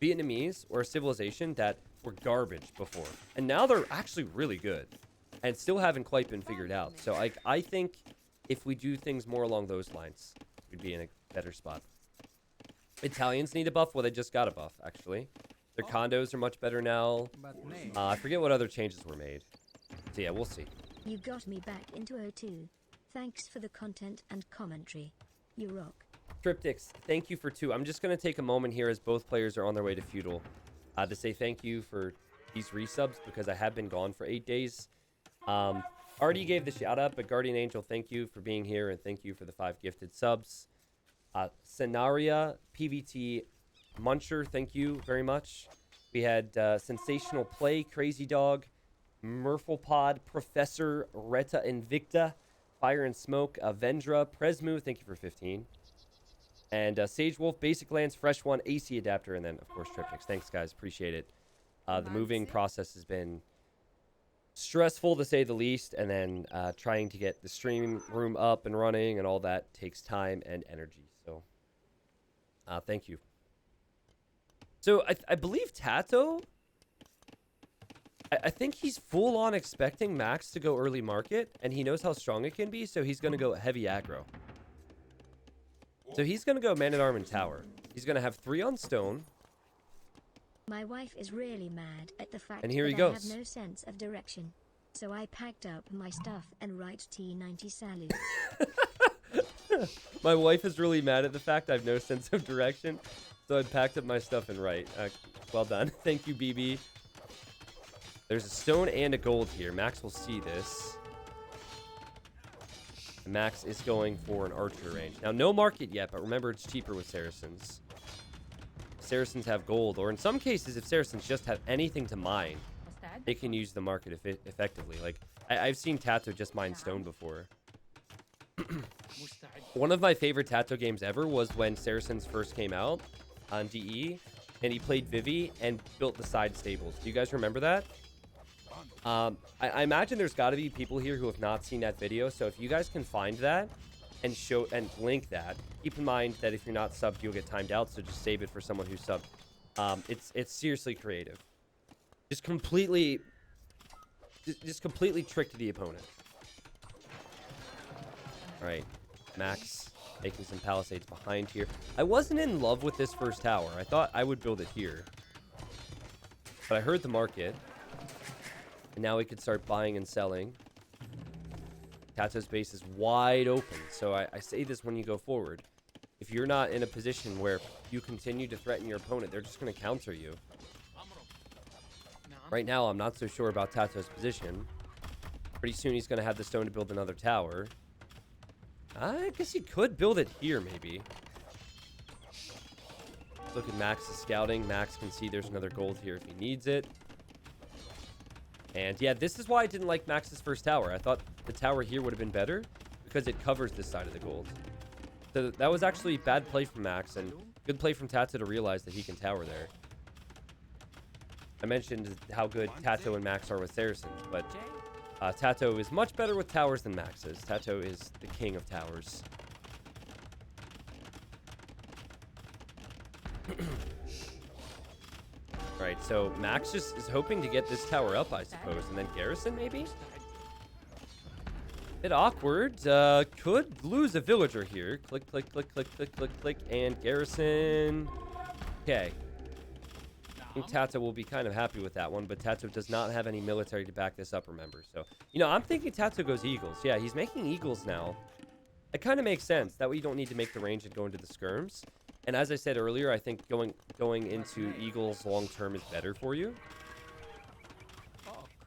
Vietnamese were a civilization that were garbage before. And now they're actually really good. And still haven't quite been figured out. So I think if we do things more along those lines, we'd be in a better spot. Italians need a buff. Well, they just got a buff, actually. Their condos are much better now. I forget what other changes were made. So yeah, we'll see. You got me back into O2. Thanks for the content and commentary. You rock. Triptychs, thank you for 2. I'm just going to take a moment here as both players are on their way to Feudal to say thank you for these resubs because I have been gone for 8 days. Already gave the shout out, but Guardian Angel, thank you for being here and thank you for the 5 gifted subs. Scenaria, PVT, Muncher, thank you very much. We had Sensational Play, Crazy Dog, Murplepod, Professor, Retta Invicta, Fire and Smoke, Vendra, Presmu, thank you for 15. And Sage Wolf, Basic Lands, Fresh One, AC Adapter, and then, of course, Triptychs. Thanks, guys. Appreciate it. The moving process has been stressful, to say the least, and then trying to get the stream room up and running and all that takes time and energy. So, thank you. So, I believe TaToH... I think he's full-on expecting Max to go early market, and he knows how strong it can be, so he's going to go heavy aggro. So he's going to go man-at-arm and tower. He's going to have 3 on stone. My wife is really mad at the fact And here he that I goes. have no sense of direction. So I packed up my stuff and write T90 salute. My wife is really mad at the fact I have no sense of direction, so I packed up my stuff and write. Well done. Thank you, BB. There's a stone and a gold here. Max will see this. Max is going for an archer range. Now, no market yet, but remember it's cheaper with Saracens. Saracens have gold, or in some cases, if Saracens just have anything to mine, they can use the market effectively. Like, I've seen TaToH just mine stone before. One of my favorite TaToH games ever was when Saracens first came out on DE, and he played Vivi and built the side stables. Do you guys remember that? I imagine there's got to be people here who have not seen that video, so if you guys can find that and show and link that, keep in mind that if you're not subbed, you'll get timed out, so just save it for someone who's subbed. It's seriously creative. Just completely tricked the opponent. All right, Max making some palisades behind here. I wasn't in love with this first tower. I thought I would build it here, but I heard the market. And now we can start buying and selling. TaToH's base is wide open. So I say this when you go forward. If you're not in a position where you continue to threaten your opponent, they're just going to counter you. Right now, I'm not so sure about TaToH's position. Pretty soon, he's going to have the stone to build another tower. I guess he could build it here, maybe. Look at Max's scouting. Max can see there's another gold here if he needs it. And yeah, this is why I didn't like Max's first tower. I thought the tower here would have been better because it covers this side of the gold. So that was actually bad play from Max and good play from TaToH to realize that he can tower there. I mentioned how good TaToH and Max are with Saracens, but TaToH is much better with towers than Max is. TaToH is the king of towers. Right, so Max just is hoping to get this tower up, I suppose, and then Garrison, maybe? Bit awkward. Could lose a villager here. Click, click, click, click, click, click, click, and Garrison. Okay. I think TaToH will be kind of happy with that one, but TaToH does not have any military to back this up, remember. So, you know, I'm thinking TaToH goes Eagles. Yeah, he's making Eagles now. It kind of makes sense. That way you don't need to make the range and go into the skirms. And as I said earlier, I think going into Eagles long term is better for you.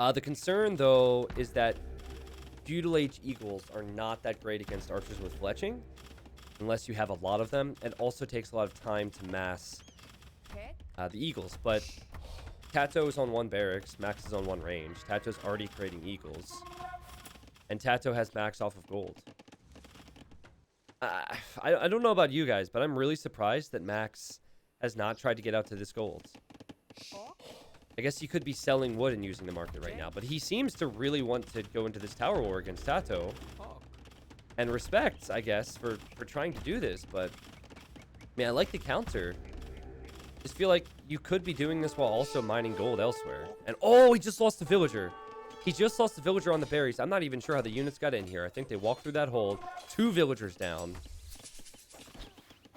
The concern, though, is that feudal age Eagles are not that great against archers with fletching, unless you have a lot of them. It also takes a lot of time to mass the Eagles. But TaToH is on 1 barracks, Max is on 1 range. TaToH's already creating Eagles. And TaToH has Max off of gold. I don't know about you guys, but I'm really surprised that Max has not tried to get out to this gold. I guess he could be selling wood and using the market right now, but he seems to really want to go into this tower war against TaToH. And respect, I guess, for trying to do this, but man, I like the counter. Just feel like you could be doing this while also mining gold elsewhere. And oh, he just lost the villager. He just lost the villager on the berries. I'm not even sure how the units got in here. I think they walked through that hole. 2 villagers down.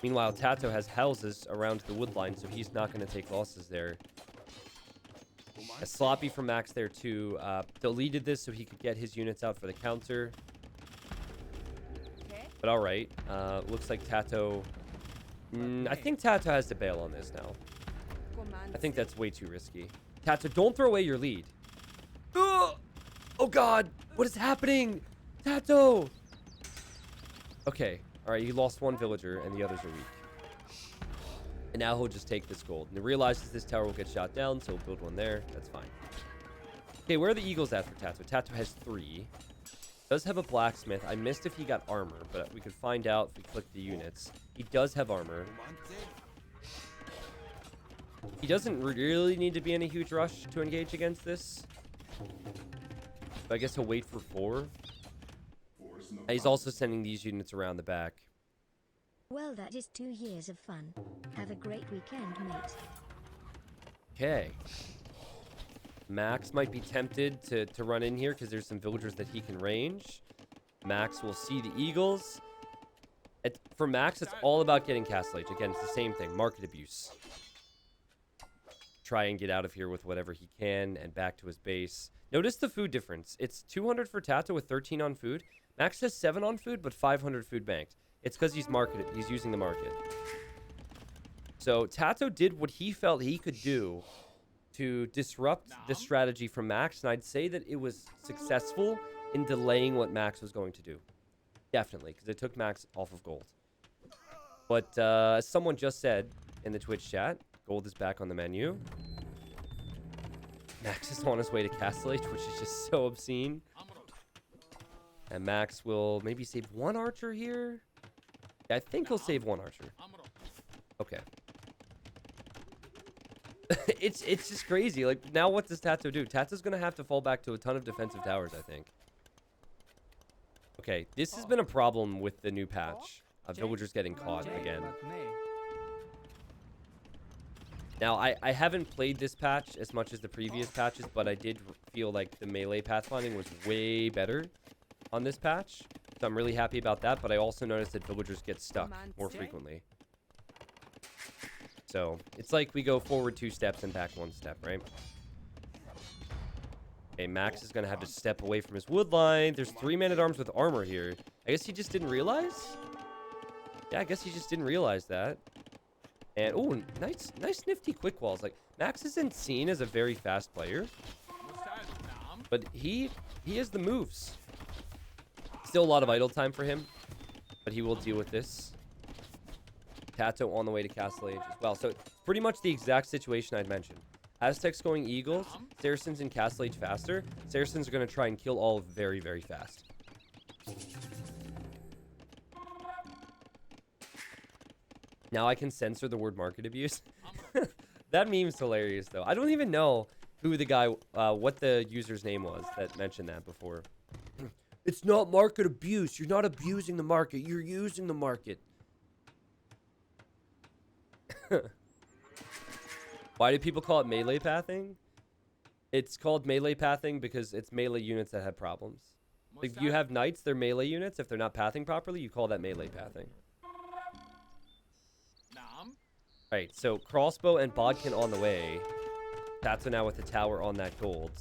Meanwhile, TaToH has houses around the wood line, so he's not going to take losses there. A sloppy from Max there, too. Deleted this so he could get his units out for the counter. But all right. Looks like TaToH... I think TaToH has to bail on this now. I think that's way too risky. TaToH, don't throw away your lead. Oh god, what is happening? TaToH! Okay, alright, he lost 1 villager and the others are weak. And now he'll just take this gold. And he realizes this tower will get shot down, so he'll build 1 there. That's fine. Okay, where are the eagles at for TaToH? TaToH has 3. Does have a blacksmith. I missed if he got armor, but we could find out if we click the units. He does have armor. He doesn't really need to be in a huge rush to engage against this. So I guess he'll wait for 4. He's also sending these units around the back. Well, that is 2 years of fun. Have a great weekend, mate. Okay. Max might be tempted to run in here because there's some villagers that he can range. Max will see the eagles. For Max, it's all about getting Castle Age. Again, it's the same thing. Market abuse. Try and get out of here with whatever he can and back to his base. Notice the food difference. It's 200 for TaToH with 13 on food. Max has 7 on food, but 500 food banked. It's because he's using the market. So TaToH did what he felt he could do to disrupt the strategy from Max, and I'd say that it was successful in delaying what Max was going to do. Definitely, because it took Max off of gold. But as someone just said in the Twitch chat, gold is back on the menu. Max is on his way to Castle Age, which is just so obscene. And Max will maybe save 1 archer here. Yeah, I think he'll save 1 archer. Okay. it's just crazy. Like, now what does TaToH do? TaToH's going to have to fall back to a ton of defensive towers, I think. Okay, this has been a problem with the new patch. Villagers getting caught again. Now, I haven't played this patch as much as the previous patches, but I did feel like the melee pathfinding was way better on this patch. So I'm really happy about that, but I also noticed that villagers get stuck more frequently. So, it's like we go forward 2 steps and back 1 step, right? Okay, Max is going to have to step away from his wood line. There's 3 men-at-arms with armor here. I guess he just didn't realize? Yeah, I guess he just didn't realize that. And, oh, nice nifty quick walls. Like, Max isn't seen as a very fast player, but he has the moves. Still a lot of idle time for him, but he will deal with this. TaToH on the way to Castle Age as well. So, pretty much the exact situation I'd mentioned. Aztecs going Eagles, Saracens in Castle Age faster. Saracens are going to try and kill all very, very fast. Now I can censor the word market abuse. That meme's hilarious, though. I don't even know who the guy, what the user's name was that mentioned that before. It's not market abuse. You're not abusing the market. You're using the market. Why do people call it melee pathing? It's called melee pathing because it's melee units that have problems. Like, if you have knights, they're melee units. If they're not pathing properly, you call that melee pathing. Alright, so crossbow and bodkin on the way. TaToH now with the tower on that gold.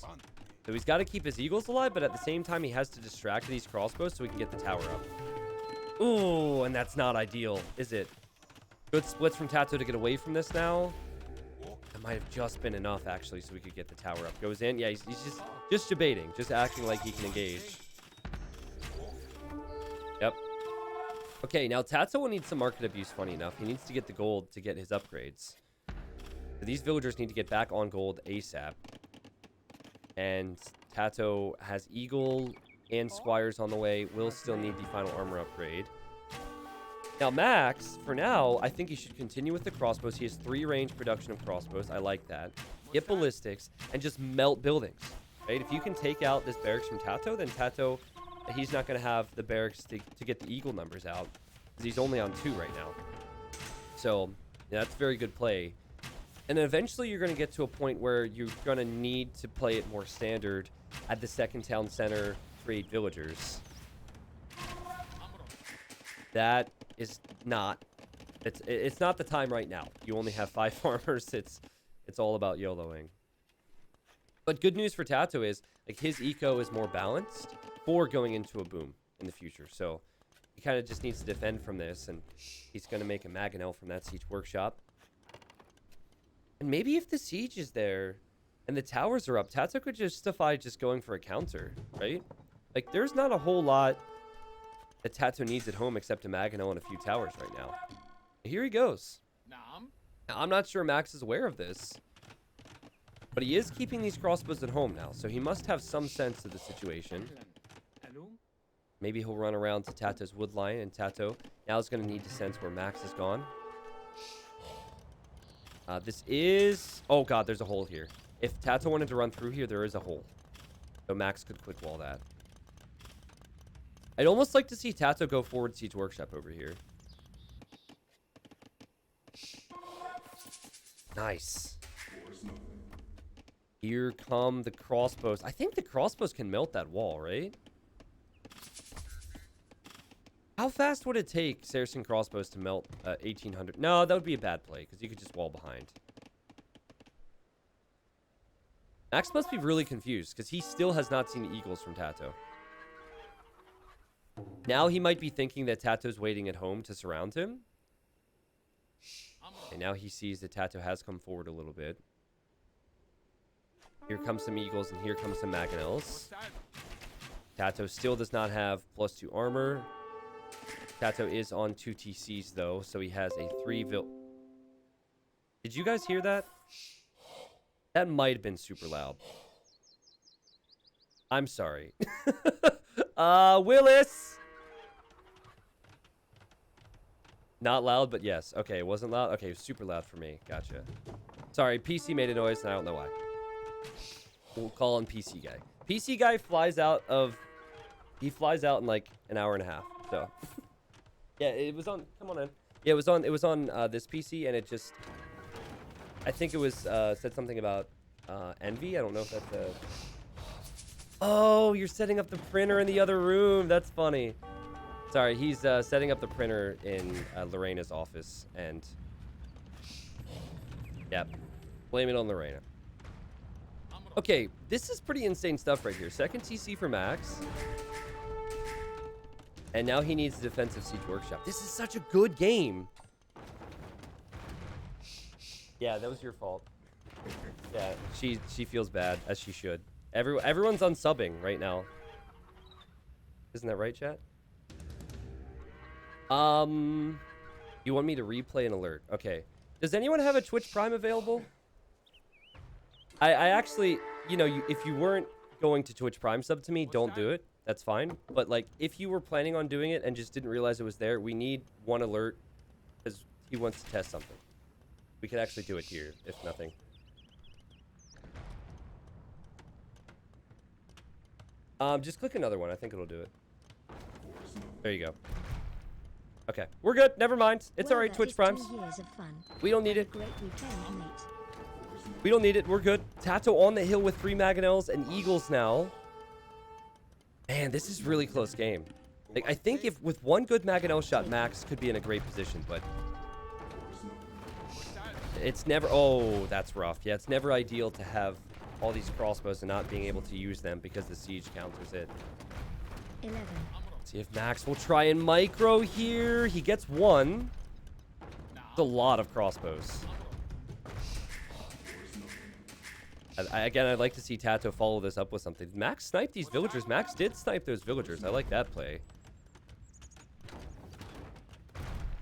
So he's got to keep his eagles alive, but at the same time, he has to distract these crossbows so he can get the tower up. Ooh, and that's not ideal, is it? Good splits from TaToH to get away from this now. That might have just been enough, actually, so we could get the tower up. Goes in. Yeah, he's just debating, just acting like he can engage. Yep. Okay, now TaToH will need some market abuse, funny enough. He needs to get the gold to get his upgrades. So these villagers need to get back on gold ASAP. And TaToH has Eagle and Squires on the way. Will still need the final armor upgrade. Now, Max, for now, I think he should continue with the crossbows. He has 3 range production of crossbows. I like that. Get ballistics and just melt buildings. Right? If you can take out this barracks from TaToH, then TaToH, he's not going to have the barracks to get the Eagle numbers out. Because he's only on 2 right now. So, yeah, that's very good play. And then eventually you're going to get to a point where you're going to need to play it more standard at the second town center, create villagers. That is not... It's not the time right now. You only have 5 farmers. It's all about YOLOing. But good news for TaToH is, like, his eco is more balanced for going into a boom in the future. So he kind of just needs to defend from this, and he's going to make a Mangonel from that siege workshop. And maybe if the siege is there and the towers are up, TaToH could justify just going for a counter, right? Like, there's not a whole lot that TaToH needs at home except a Mangonel and a few towers right now. Here he goes. Now, I'm not sure Max is aware of this, but he is keeping these crossbows at home now, so he must have some sense of the situation. Maybe he'll run around to TaToH's wood line, and TaToH now is going to need to sense where Max is gone. This is... Oh, God, there's a hole here. If TaToH wanted to run through here, there is a hole. So Max could quick wall that. I'd almost like to see TaToH go forward siege workshop over here. Nice. Here come the crossbows. I think the crossbows can melt that wall, right? How fast would it take Saracen crossbows to melt 1800? No, that would be a bad play because you could just wall behind. Max must be really confused because he still has not seen the eagles from TaToH. Now he might be thinking that TaToH's waiting at home to surround him. And now he sees that TaToH has come forward a little bit. Here comes some eagles and here comes some Mangonels. TaToH still does not have +2 armor. TaToH is on 2 TCs though, so he has a 3 Did you guys hear that? That might have been super loud. I'm sorry. Willis! Not loud, but yes. Okay, it wasn't loud. Okay, it was super loud for me. Gotcha. Sorry, PC made a noise, and I don't know why. We'll call him PC guy. PC guy flies out of... He flies out in like an hour and a half, so... Yeah, it was on... Come on in. Yeah, it was on this PC, and it just... I think it was said something about envy. I don't know if that's a... Oh, you're setting up the printer in the other room. That's funny. Sorry, he's setting up the printer in Lorena's office, and... Yep. Blame it on Lorena. Okay, this is pretty insane stuff right here. Second TC for Max. And now he needs a defensive siege workshop. This is such a good game. Yeah, that was your fault. Yeah, she feels bad, as she should. Everyone's unsubbing right now. Isn't that right, chat? You want me to replay an alert? Okay. Does anyone have a Twitch Prime available? I actually, you know, if you weren't going to Twitch Prime sub to me, don't do it. That's fine. But, like, if you were planning on doing it and just didn't realize it was there, we need one alert because he wants to test something. We could actually do it here, if nothing. Just click another one. I think it'll do it. There you go. Okay. We're good. Never mind. It's Well, alright, that Twitch is 2 Primes. years of fun. We don't need Have it. a great weekend, mate. We don't need it. We're good. TaToH on the hill with 3 Mangonels and Eagles now. Man, this is really close game. Like, I think if with one good Mangonel shot, Max could be in a great position, but it's never... Oh, that's rough. Yeah, it's never ideal to have all these crossbows and not being able to use them because the siege counters it. 11. See if Max will try and micro here. He gets one. It's a lot of crossbows. Again, I'd like to see TaToH follow this up with something. Max sniped these villagers. Max did snipe those villagers. I like that play.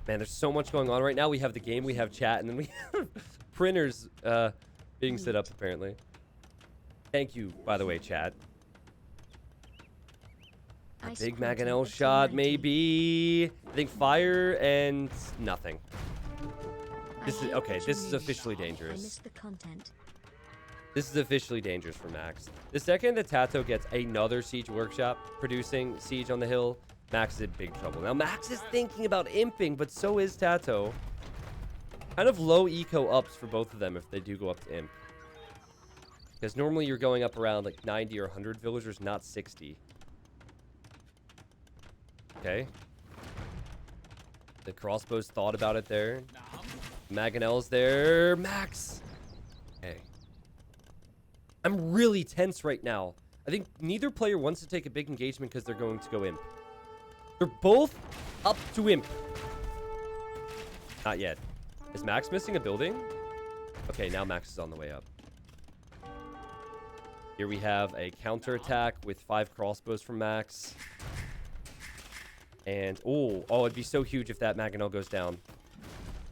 Man, there's so much going on right now. We have the game, we have chat, and then we have printers being set up, apparently. Thank you, by the way, chat. A big Mangonel shot, maybe. I think fire and nothing. This is okay. This is officially dangerous. I missed the content. This is officially dangerous for Max. The second that TaToH gets another siege workshop producing siege on the hill, Max is in big trouble. Now, Max is thinking about imping, but so is TaToH. Kind of low eco ups for both of them if they do go up to imp. Because normally you're going up around like 90 or 100 villagers, not 60. Okay. The crossbows thought about it there. Mangonel's there. Max! Okay. I'm really tense right now. I think neither player wants to take a big engagement because they're going to go imp. They're both up to imp. Not yet. Is Max missing a building? Okay, now Max is on the way up. Here we have a counterattack with 5 crossbows from Max. And, oh, it'd be so huge if that Mangonel goes down.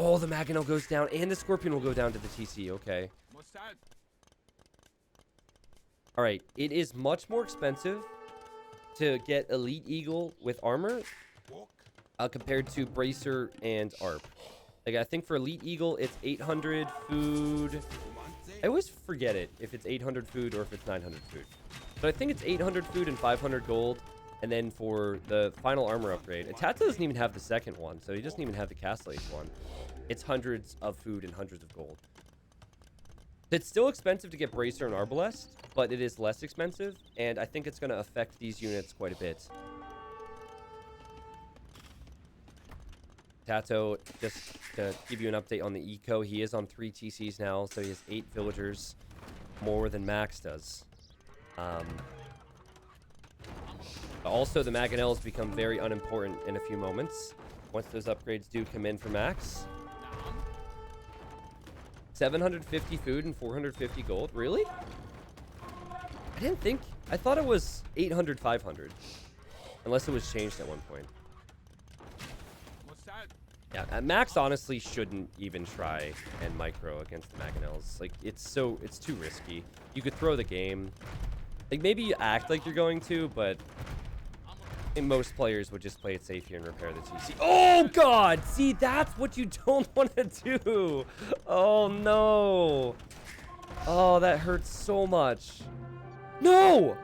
Oh, the Mangonel goes down, and the Scorpion will go down to the TC. Okay. All right, it is much more expensive to get Elite Eagle with armor compared to Bracer and ARP. Like, I think for Elite Eagle, it's 800 food. I always forget it if it's 800 food or if it's 900 food. But I think it's 800 food and 500 gold. And then for the final armor upgrade, TaToH doesn't even have the second one, so he doesn't even have the Castle Age one. It's hundreds of food and hundreds of gold. It's still expensive to get Bracer and Arbalest, but it is less expensive, and I think it's going to affect these units quite a bit. TaToH, just to give you an update on the eco, he is on 3 TCs now, so he has 8 villagers, more than Max does. Also, the Mangonels become very unimportant in a few moments, once those upgrades do come in for Max. 750 food and 450 gold. Really? I didn't think... I thought it was 800, 500. Unless it was changed at one point. Yeah, Max honestly shouldn't even try and micro against the Mangonels. Like, it's too risky. You could throw the game. Like, maybe you act like you're going to, but... I think most players would just play it safe here and repair the TC. Oh, God! See, that's what you don't want to do! Oh, no! Oh, that hurts so much. No!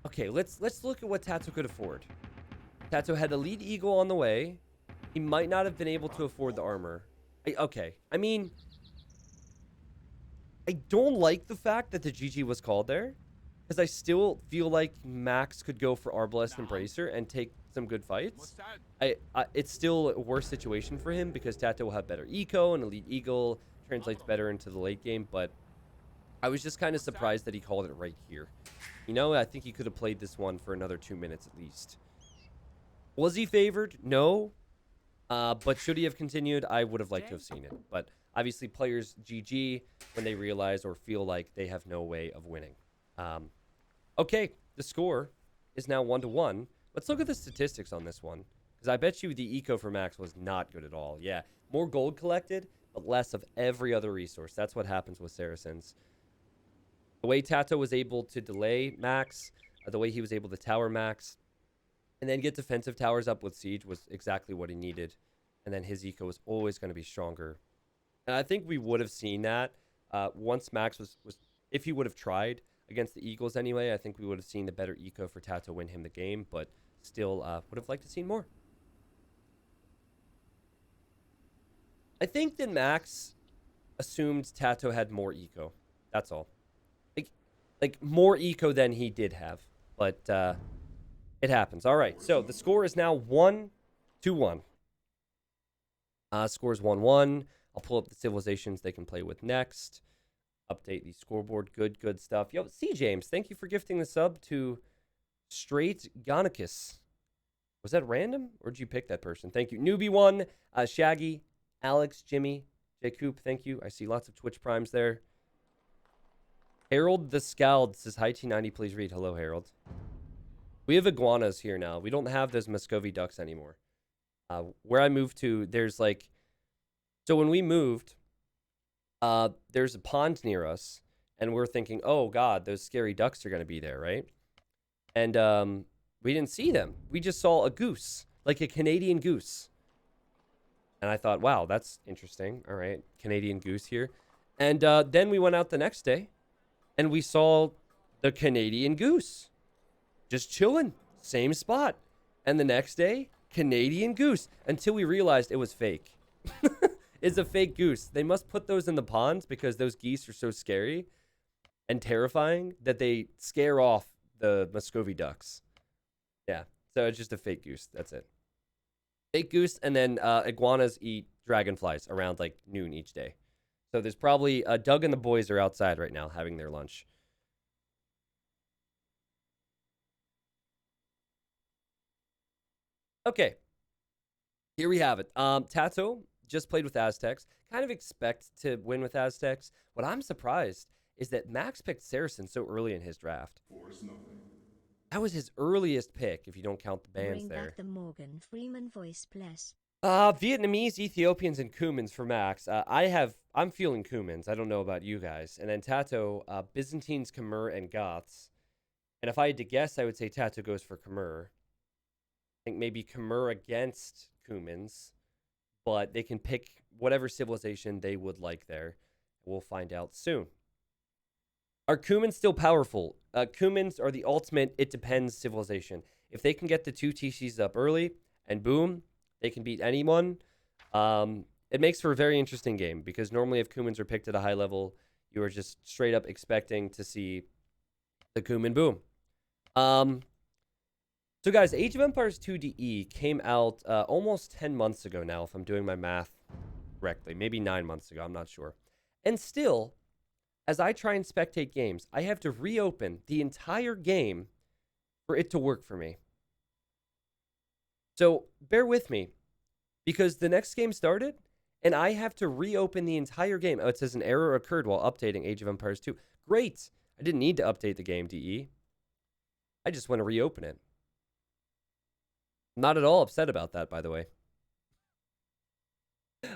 Okay, let's look at what TaToH could afford. TaToH had Elite Eagle on the way. He might not have been able to afford the armor. Okay, I mean... I don't like the fact that the GG was called there, because I still feel like Max could go for Arbalest and Bracer and take some good fights. It's still a worse situation for him because TaToH will have better eco and Elite Eagle translates better into the late game, but I was just kind of surprised that he called it right here. You know, I think he could have played this one for another 2 minutes at least. Was he favored? No. But should he have continued? I would have liked to have seen it, but... Obviously, players GG when they realize or feel like they have no way of winning. Okay, the score is now 1-1. Let's look at the statistics on this one. Because I bet you the eco for Max was not good at all. Yeah, more gold collected, but less of every other resource. That's what happens with Saracens. The way TaToH was able to delay Max, the way he was able to tower Max, and then get defensive towers up with Siege was exactly what he needed. And then his eco was always going to be stronger. And I think we would have seen that once Max was if he would have tried against the Eagles anyway, I think we would have seen the better eco for TaToH win him the game, but still would have liked to see more. I think that Max assumed TaToH had more eco. That's all. Like more eco than he did have. But it happens. All right. So the score is now 1-1. Scores 1-1. I'll pull up the civilizations they can play with next. Update the scoreboard. Good stuff. Yo, C. James, thank you for gifting the sub to Straight Gonicus. Was that random? Or did you pick that person? Thank you. Newbie1, Shaggy, Alex, Jimmy, J. Coop, thank you. I see lots of Twitch primes there. Harold the Scald says, hi, T90, please read. Hello, Harold. We have iguanas here now. We don't have those Muscovy ducks anymore. Where I moved to, there's like... So when we moved, there's a pond near us, and we're thinking, oh, God, those scary ducks are going to be there, right? And we didn't see them. We just saw a goose, like a Canadian goose. And I thought, wow, that's interesting. All right, Canadian goose here. And then we went out the next day, and we saw the Canadian goose just chilling, same spot. And the next day, Canadian goose, until we realized it was fake. It's a fake goose. They must put those in the ponds because those geese are so scary and terrifying that they scare off the Muscovy ducks. Yeah, so it's just a fake goose. That's it. Fake goose, and then iguanas eat dragonflies around like noon each day. So there's probably Doug and the boys are outside right now having their lunch. Okay, here we have it. TaToH just played with Aztecs. Kind of expect to win with Aztecs. What I'm surprised is that Max picked Saracen so early in his draft. That was his earliest pick, if you don't count the bands Bring there. back the Morgan Freeman voice, bless. Vietnamese, Ethiopians, and Cumans for Max. I'm feeling Cumans. I don't know about you guys. And then TaToH, Byzantines, Khmer, and Goths. And if I had to guess, I would say TaToH goes for Khmer. I think maybe Khmer against Cumans, but they can pick whatever civilization they would like there. We'll find out soon. Are Cumans still powerful? Cumans are the ultimate it depends civilization. If they can get the 2 TCs up early, and boom, they can beat anyone, it makes for a very interesting game, because normally if Cumans are picked at a high level, you are just straight up expecting to see the Cuman boom. So guys, Age of Empires 2 DE came out almost 10 months ago now, if I'm doing my math correctly. Maybe 9 months ago, I'm not sure. And still, as I try and spectate games, I have to reopen the entire game for it to work for me. So bear with me, because the next game started, and I have to reopen the entire game. Oh, it says an error occurred while updating Age of Empires 2. Great! I didn't need to update the game, DE. I just want to reopen it. Not at all upset about that, by the way.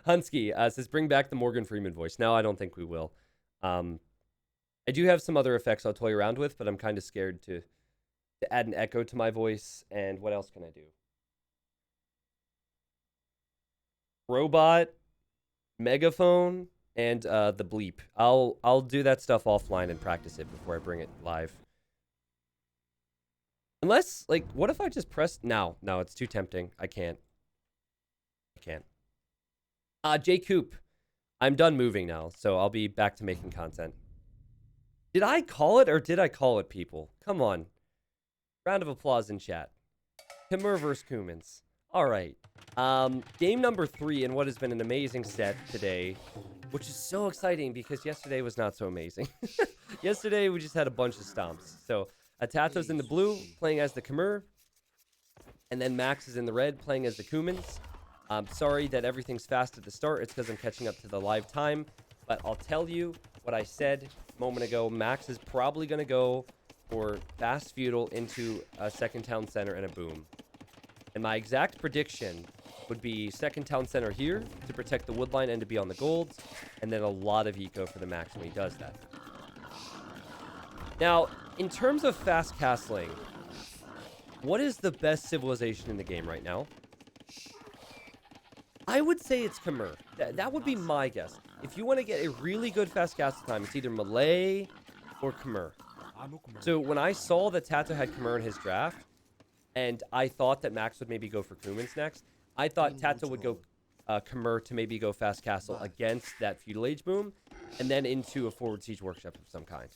Hunsky says, bring back the Morgan Freeman voice. No, I don't think we will. I do have some other effects I'll toy around with, but I'm kind of scared to add an echo to my voice. And what else can I do? Robot, megaphone, and the bleep. I'll do that stuff offline and practice it before I bring it live. Unless, like, what if I just press... No, it's too tempting. I can't. J. Coop. I'm done moving now, so I'll be back to making content. Did I call it, or did I call it, people? Come on. Round of applause in chat. Khmer vs. Cumans. All right. Game number 3 in what has been an amazing set today, which is so exciting because yesterday was not so amazing. Yesterday, we just had a bunch of stomps. So... TaToH's in the blue, playing as the Khmer. And then Max is in the red, playing as the Cumans. I'm sorry that everything's fast at the start. It's because I'm catching up to the live time. But I'll tell you what I said a moment ago. Max is probably going to go for fast feudal into a second town center and a boom. And my exact prediction would be second town center here to protect the woodline and to be on the golds. And then a lot of eco for the Max when he does that. Now, in terms of fast castling, what is the best civilization in the game right now? I would say it's Khmer. That would be my guess. If you want to get a really good fast castle time, it's either Malay or Khmer. So when I saw that TaToH had Khmer in his draft, and I thought that Max would maybe go for Cumans next, I thought TaToH would go Khmer to maybe go fast castle against that feudal age boom, and then into a forward siege workshop of some kind.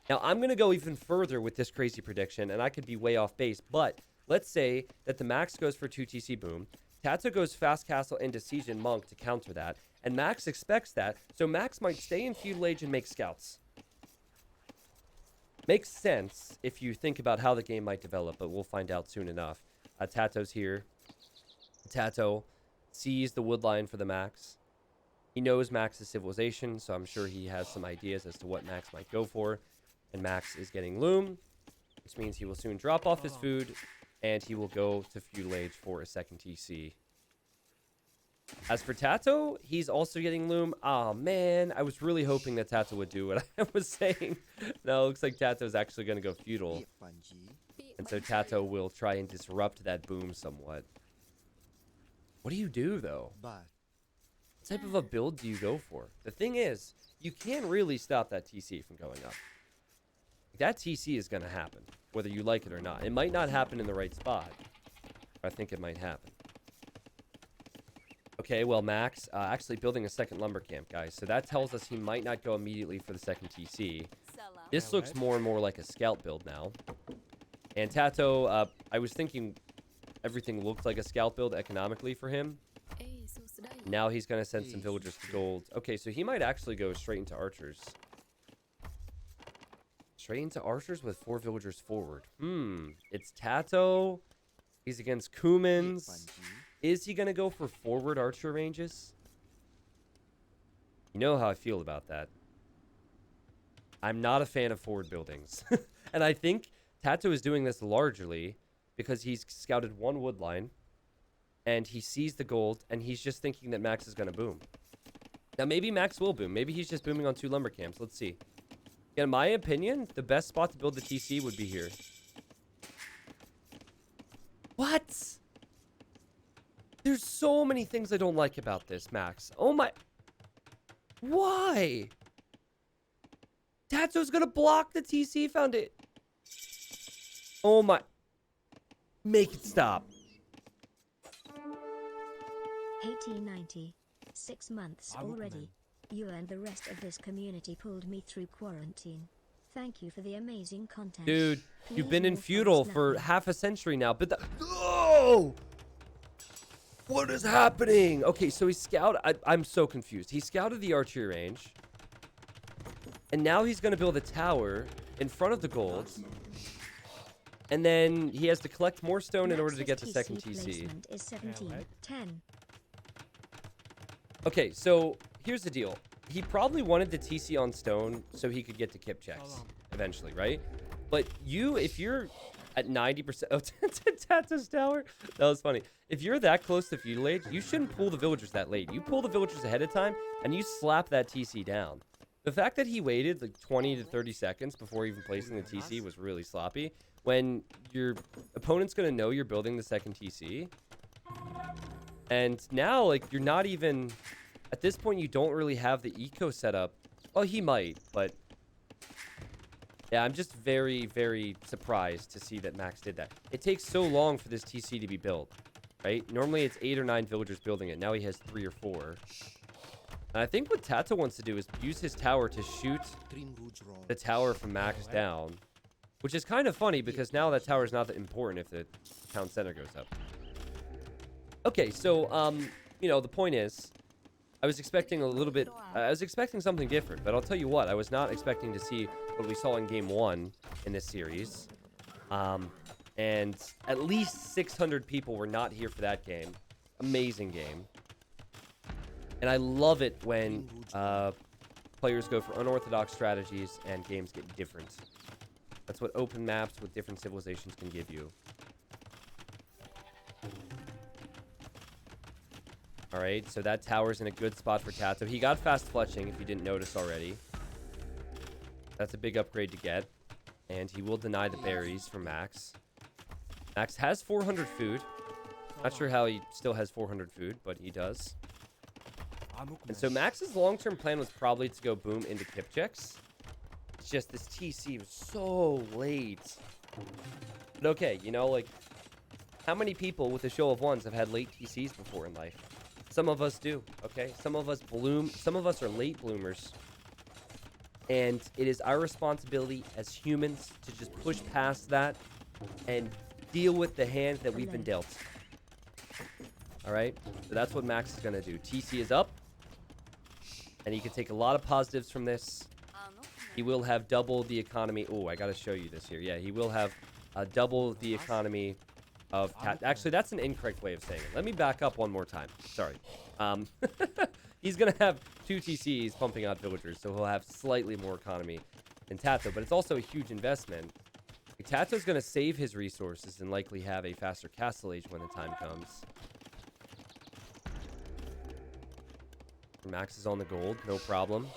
Now, I'm going to go even further with this crazy prediction, and I could be way off base, but let's say that the Max goes for 2 TC boom, TaToH goes fast castle into siege and monk to counter that, and Max expects that, so Max might stay in feudal age and make scouts. Makes sense if you think about how the game might develop, but we'll find out soon enough. TaToH's here. TaToH sees the wood line for the Max. He knows Max's civilization, so I'm sure he has some ideas as to what Max might go for. And Max is getting loom, which means he will soon drop off his food, and he will go to feudal age for a second TC. As for TaToH, he's also getting loom. Oh man, I was really hoping that TaToH would do what I was saying. No, it looks like TaToH's actually going to go feudal. And so TaToH will try and disrupt that boom somewhat. What do you do, though? What type of a build do you go for? The thing is, you can't really stop that TC from going up. That TC is going to happen, whether you like it or not. It might not happen in the right spot, but I think it might happen. Okay, well, Max actually building a second lumber camp, guys. So that tells us he might not go immediately for the second TC. This looks more and more like a scout build now. And TaToH, I was thinking everything looked like a scout build economically for him. Now he's going to send some villagers to gold. Okay, so he might actually go straight into archers. Straight into archers with 4 villagers forward. It's TaToH. He's against Kumans. Is he going to go for forward archer ranges? You know how I feel about that. I'm not a fan of forward buildings. And I think TaToH is doing this largely because he's scouted 1 wood line. And he sees the gold. And he's just thinking that Max is going to boom. Now, maybe Max will boom. Maybe he's just booming on 2 lumber camps. Let's see. In my opinion, the best spot to build the TC would be here. What? There's so many things I don't like about this, Max. Oh my... Why? TaToH's gonna block the TC foundation. Oh my... Make it stop. 1890. 6 months already. You and the rest of this community pulled me through quarantine. Thank you for the amazing content. Dude, you've Please been in more feudal funds for now. half a century now, but the... Oh! What is happening? Okay, so he scouted... I'm so confused. He scouted the archery range. And now he's going to build a tower in front of the gold. And then he has to collect more stone in order to get the second TC. Placement is 17, 10. Okay, so here's the deal. He probably wanted the TC on stone so he could get to kip checks eventually, right? But if you're at 90% of TaToH's tower, that was funny. If you're that close to feudal age, you shouldn't pull the villagers that late. You pull the villagers ahead of time and you slap that TC down. The fact that he waited like 20 to 30 seconds before even placing the TC was really sloppy. When your opponent's going to know you're building the second TC. And now, like, you're not even... At this point, you don't really have the eco set up. Well, he might, but... Yeah, I'm just very, very surprised to see that Max did that. It takes so long for this TC to be built, right? Normally, it's 8 or 9 villagers building it. Now he has 3 or 4. And I think what TaToH wants to do is use his tower to shoot the tower from Max down. Which is kind of funny, because now that tower is not that important if the town center goes up. Okay, so, you know, the point is... I was expecting a little bit... I was expecting something different, but I'll tell you what. I was not expecting to see what we saw in Game 1 in this series. And at least 600 people were not here for that game. Amazing game. And I love it when players go for unorthodox strategies and games get different. That's what open maps with different civilizations can give you. Alright, so that tower's in a good spot for TaToH. He got fast fletching, if you didn't notice already. That's a big upgrade to get. And he will deny the berries for Max. Max has 400 food. Not sure how he still has 400 food, but he does. And so Max's long-term plan was probably to go boom into Kipchaks. It's just this TC was so late. But okay, you know, like... How many people with a show of ones have had late TCs before in life? Some of us do, okay? Some of us bloom. Some of us are late bloomers. And it is our responsibility as humans to just push past that and deal with the hand that we've been dealt. All right? So that's what Max is going to do. TC is up. And he can take a lot of positives from this. He will have double the economy. Oh, I got to show you this here. Yeah, he will have double the economy of actually, that's an incorrect way of saying it. Let me back up one more time. Sorry. He's going to have 2 TCs pumping out villagers, so he'll have slightly more economy than TaToH, but it's also a huge investment. TaToH's going to save his resources and likely have a faster castle age when the time comes. Max is on the gold, no problem.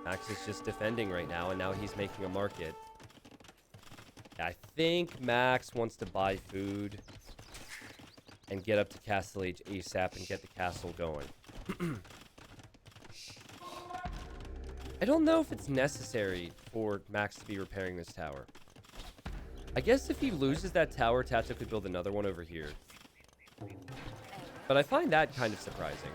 Max is just defending right now, and now he's making a market. I think Max wants to buy food and get up to castle age ASAP and get the castle going. I don't know if it's necessary for Max to be repairing this tower. I guess if he loses that tower, TaToH could build another one over here. But I find that kind of surprising.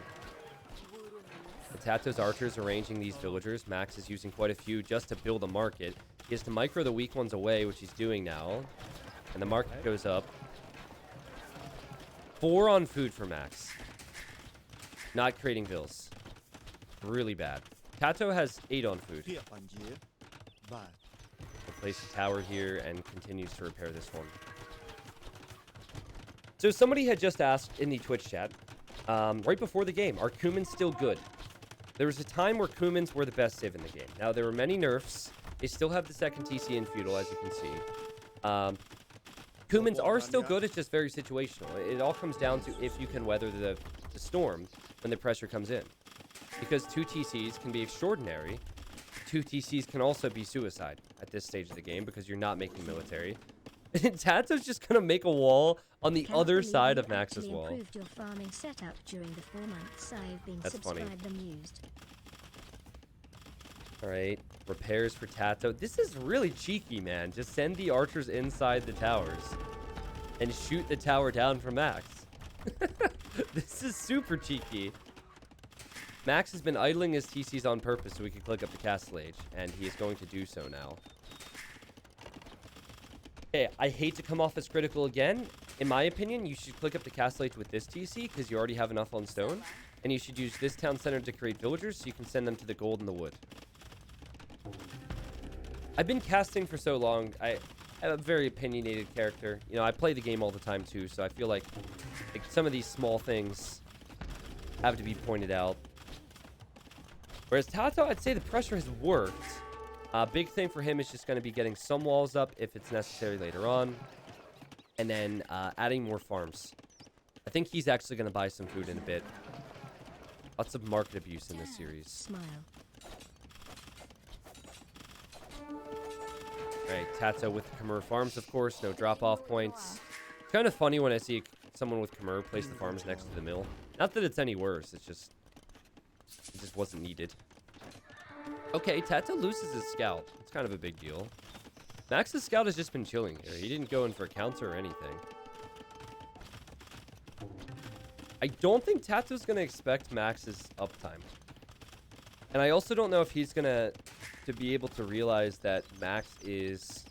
TaToH's archers arranging these villagers. Max is using quite a few just to build a market. He has to micro the weak ones away, which he's doing now. And the market goes up. 4 on food for Max. Not creating bills. Really bad. TaToH has 8 on food. We'll place a tower here and continues to repair this one. So somebody had just asked in the Twitch chat, right before the game, are Kumans still good? There was a time where Kumans were the best civ in the game. Now, there were many nerfs. They still have the second TC in Feudal, as you can see. Kumans are still good. It's just very situational. It all comes down to if you can weather the storm when the pressure comes in. Because 2 TCs can be extraordinary. 2 TCs can also be suicide at this stage of the game because you're not making military. And TaToH's just going to make a wall on the other side of Max's wall. Improved your farming setup during the 4 months I've been subscribed and used. All right, repairs for TaToH. This is really cheeky, man. Just send the archers inside the towers and shoot the tower down for Max. This is super cheeky. Max has been idling his TCs on purpose so he could click up the castle age, and he is going to do so now. Okay, I hate to come off as critical again. In my opinion, you should click up the castle age with this TC because you already have enough on stone. And you should use this town center to create villagers so you can send them to the gold and the wood. I've been casting for so long. I have a very opinionated character. You know, I play the game all the time too, so I feel like some of these small things have to be pointed out. Whereas TaToH, I'd say the pressure has worked. Big thing for him is just going to be getting some walls up if it's necessary later on. And then adding more farms. I think he's actually going to buy some food in a bit. Lots of market abuse in this series. Smile. Alright, TaToH with Khmer farms, of course. No drop-off points. It's kind of funny when I see someone with Khmer place the farms next to the mill. Not that it's any worse. It just wasn't needed. Okay, TaToH loses his scout. It's kind of a big deal. Max's scout has just been chilling here. He didn't go in for a counter or anything. I don't think TaToH's going to expect Max's uptime. And I also don't know if he's going to be able to realize that Max is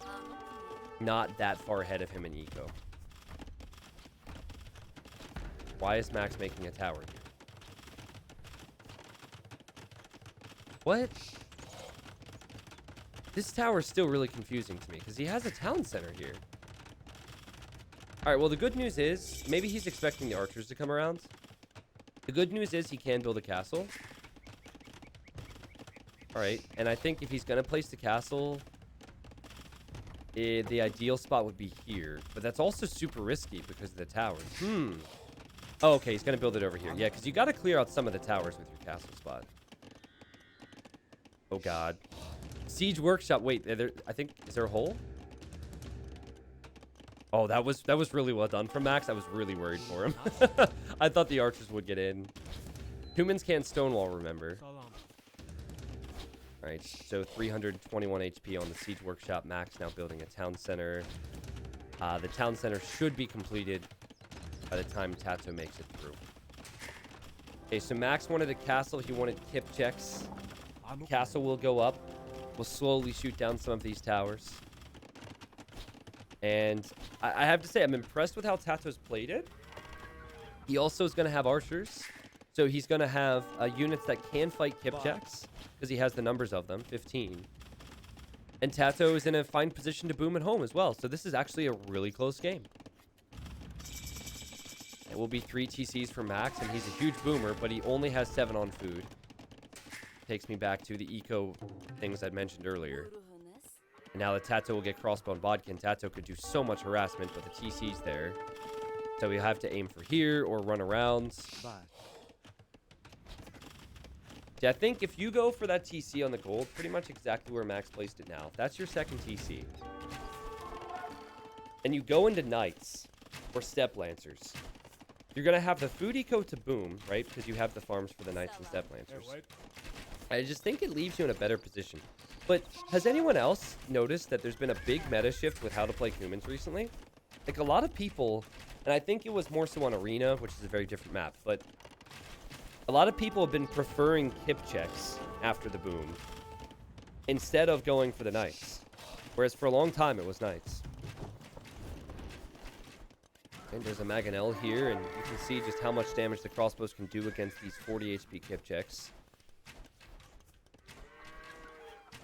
not that far ahead of him in eco. Why is Max making a tower here? What? This tower is still really confusing to me because he has a town center here. All right, well, the good news is maybe he's expecting the archers to come around. The good news is he can build a castle. All right, and I think if he's going to place the castle, the ideal spot would be here. But that's also super risky because of the towers. Oh, okay, he's going to build it over here. Yeah, because you got to clear out some of the towers with your castle spot. Oh, God. Siege workshop. Wait, I think, is there a hole? Oh, that was really well done from Max. I was really worried for him. I thought the archers would get in. Humans can't stonewall, remember. All right, so 321 HP on the siege workshop. Max now building a town center. The town center should be completed by the time TaToH makes it through. Okay, so Max wanted a castle. He wanted kip checks. Castle will go up. We'll slowly shoot down some of these towers. And I have to say, I'm impressed with how TaToH's played it. He also is going to have archers. So he's going to have units that can fight kip checks, because he has the numbers of them, 15. And TaToH is in a fine position to boom at home as well. So this is actually a really close game. It will be 3 TCs for Max, and he's a huge boomer, but he only has 7 on food. Takes me back to the eco things I mentioned earlier. And now that TaToH will get crossbow and bodkin, TaToH could do so much harassment, but the TC's there. So we have to aim for here or run around. See, I think if you go for that TC on the gold, pretty much exactly where Max placed it now. That's your second TC. And you go into knights or step lancers. You're going to have the food eco to boom, right? Because you have the farms for the knights and step lancers. I just think it leaves you in a better position. But has anyone else noticed that there's been a big meta shift with how to play humans recently? Like, a lot of people, and I think it was more so on Arena, which is a very different map, but a lot of people have been preferring kip checks after the boom instead of going for the knights. Whereas for a long time, it was knights. And there's a Mangonel here, and you can see just how much damage the crossbows can do against these 40 HP kip checks.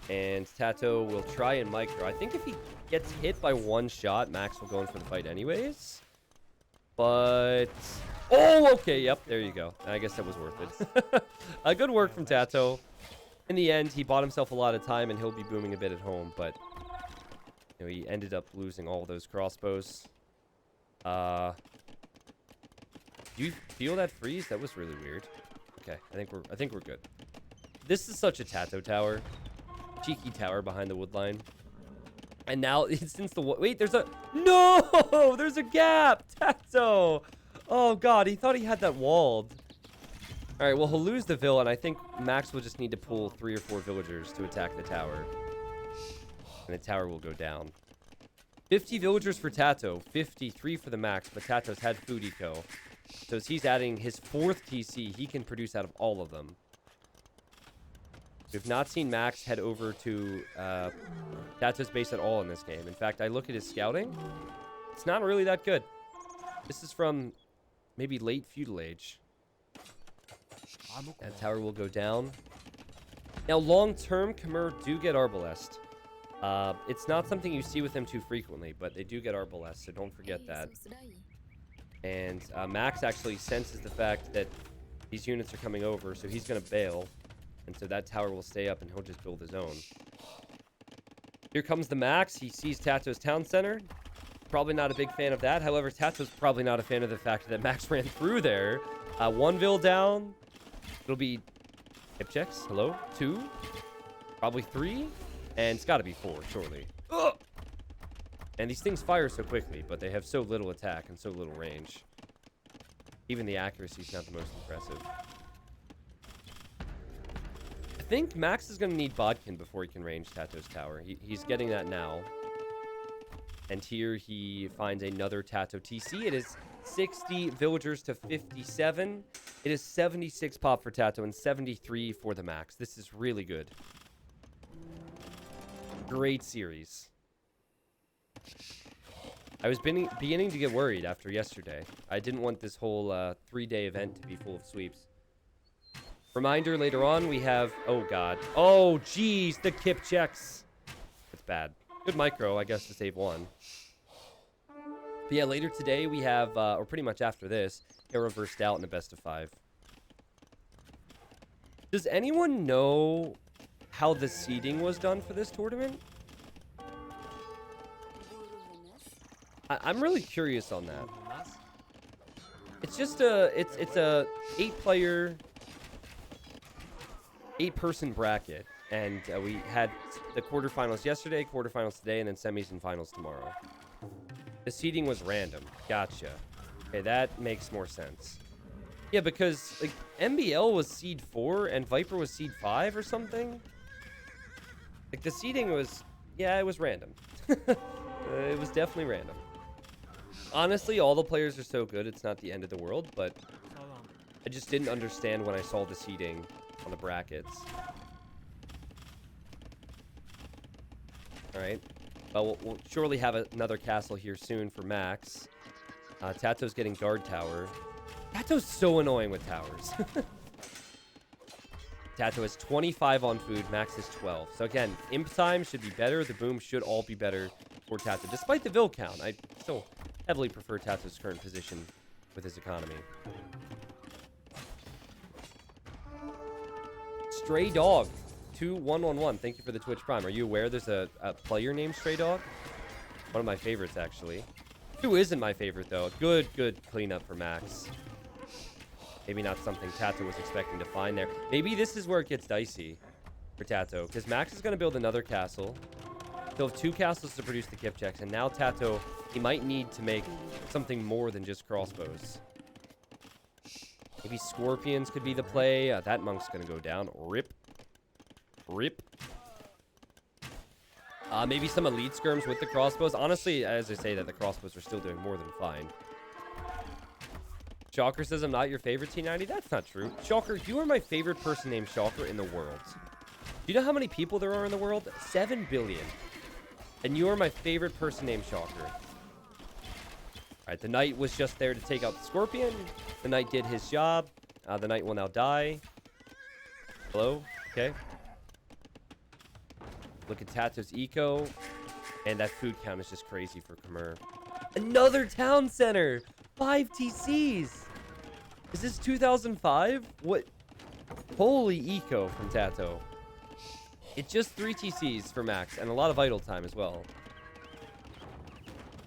And TaToH will try and micro. I think if he gets hit by one shot, Max will go in for the fight anyways. But... oh, okay, yep, there you go. I guess that was worth it. Good work from TaToH. In the end, he bought himself a lot of time, and he'll be booming a bit at home. But, you know, he ended up losing all those crossbows. Do you feel that freeze? That was really weird. Okay, I think we're good. This is such a TaToH tower. Cheeky tower behind the wood line. And now, since the... wait, there's a... no! There's a gap! TaToH! Oh, God, he thought he had that walled. All right, well, he'll lose the vill, and I think Max will just need to pull 3 or 4 villagers to attack the tower. And the tower will go down. 50 villagers for TaToH, 53 for the Max, but TaToH's had food eco. So as he's adding his 4th TC, he can produce out of all of them. We've not seen Max head over to TaToH's base at all in this game. In fact, I look at his scouting. It's not really that good. This is from maybe late feudal age. That tower will go down. Now, long-term, Khmer do get Arbalest. It's not something you see with them too frequently, but they do get Arbalest, so don't forget that. And Max actually senses the fact that these units are coming over, so he's going to bail. And so that tower will stay up, and he'll just build his own. Here comes the Max. He sees TaToH's town center. Probably not a big fan of that. However, TaToH's probably not a fan of the fact that Max ran through there. 1 vill down. It'll be hip checks. Hello? 2. Probably 3. And it's got to be 4, surely. Ugh! And these things fire so quickly, but they have so little attack and so little range. Even the accuracy is not the most impressive. I think Max is going to need Bodkin before he can range TaToH's tower. He's getting that now. And here he finds another TaToH TC. It is 60 villagers to 57. It is 76 pop for TaToH and 73 for the Max. This is really good. Great series. I was beginning to get worried after yesterday. I didn't want this whole 3-day event to be full of sweeps. Reminder, later on we have... oh, God. Oh, jeez, the kip checks. It's bad. Good micro, I guess, to save 1. But yeah, later today we have, or pretty much after this, a reversed out in a best of 5. Does anyone know how the seeding was done for this tournament? I'm really curious on that. It's just it's a 8-player, 8-person bracket, and we had the quarterfinals yesterday, quarterfinals today, and then semis and finals tomorrow. The seeding was random. Gotcha. Okay, that makes more sense. Yeah, because like MBL was seed 4 and Viper was seed 5 or something. Like the seeding was, yeah, it was random. It was definitely random. Honestly, all the players are so good, it's not the end of the world, but I just didn't understand when I saw the seeding on the brackets. Alright. Well, we'll surely have another castle here soon for Max. TaToH's getting guard tower. TaToH's so annoying with towers. TaToH has 25 on food. Max is 12. So again, imp time should be better. The boom should all be better for TaToH. Despite the Vil count, I still heavily prefer TaToH's current position with his economy. Stray Dog 2111. Thank you for the Twitch Prime. Are you aware there's a player named Stray Dog? One of my favorites, actually. Who isn't my favorite, though? Good cleanup for Max. Maybe not something TaToH was expecting to find there. Maybe this is where it gets dicey for TaToH, because Max is going to build another castle. He'll have 2 castles to produce the Kipchaks, and now TaToH, he might need to make something more than just crossbows. Maybe scorpions could be the play. That monk's going to go down. Rip. Maybe some elite skirms with the crossbows. Honestly, as I say that, the crossbows are still doing more than fine. Shocker says I'm not your favorite T90. That's not true. Shocker, you are my favorite person named Shocker in the world. Do you know how many people there are in the world? 7 billion. And you are my favorite person named Shocker. Alright, the knight was just there to take out the scorpion. The knight did his job. The knight will now die. Hello? Okay. Look at TaToH's eco. And that food count is just crazy for Khmer. Another town center! 5 TCs! Is this 2005? What? Holy eco from TaToH. It's just 3 TCs for Max, and a lot of idle time as well.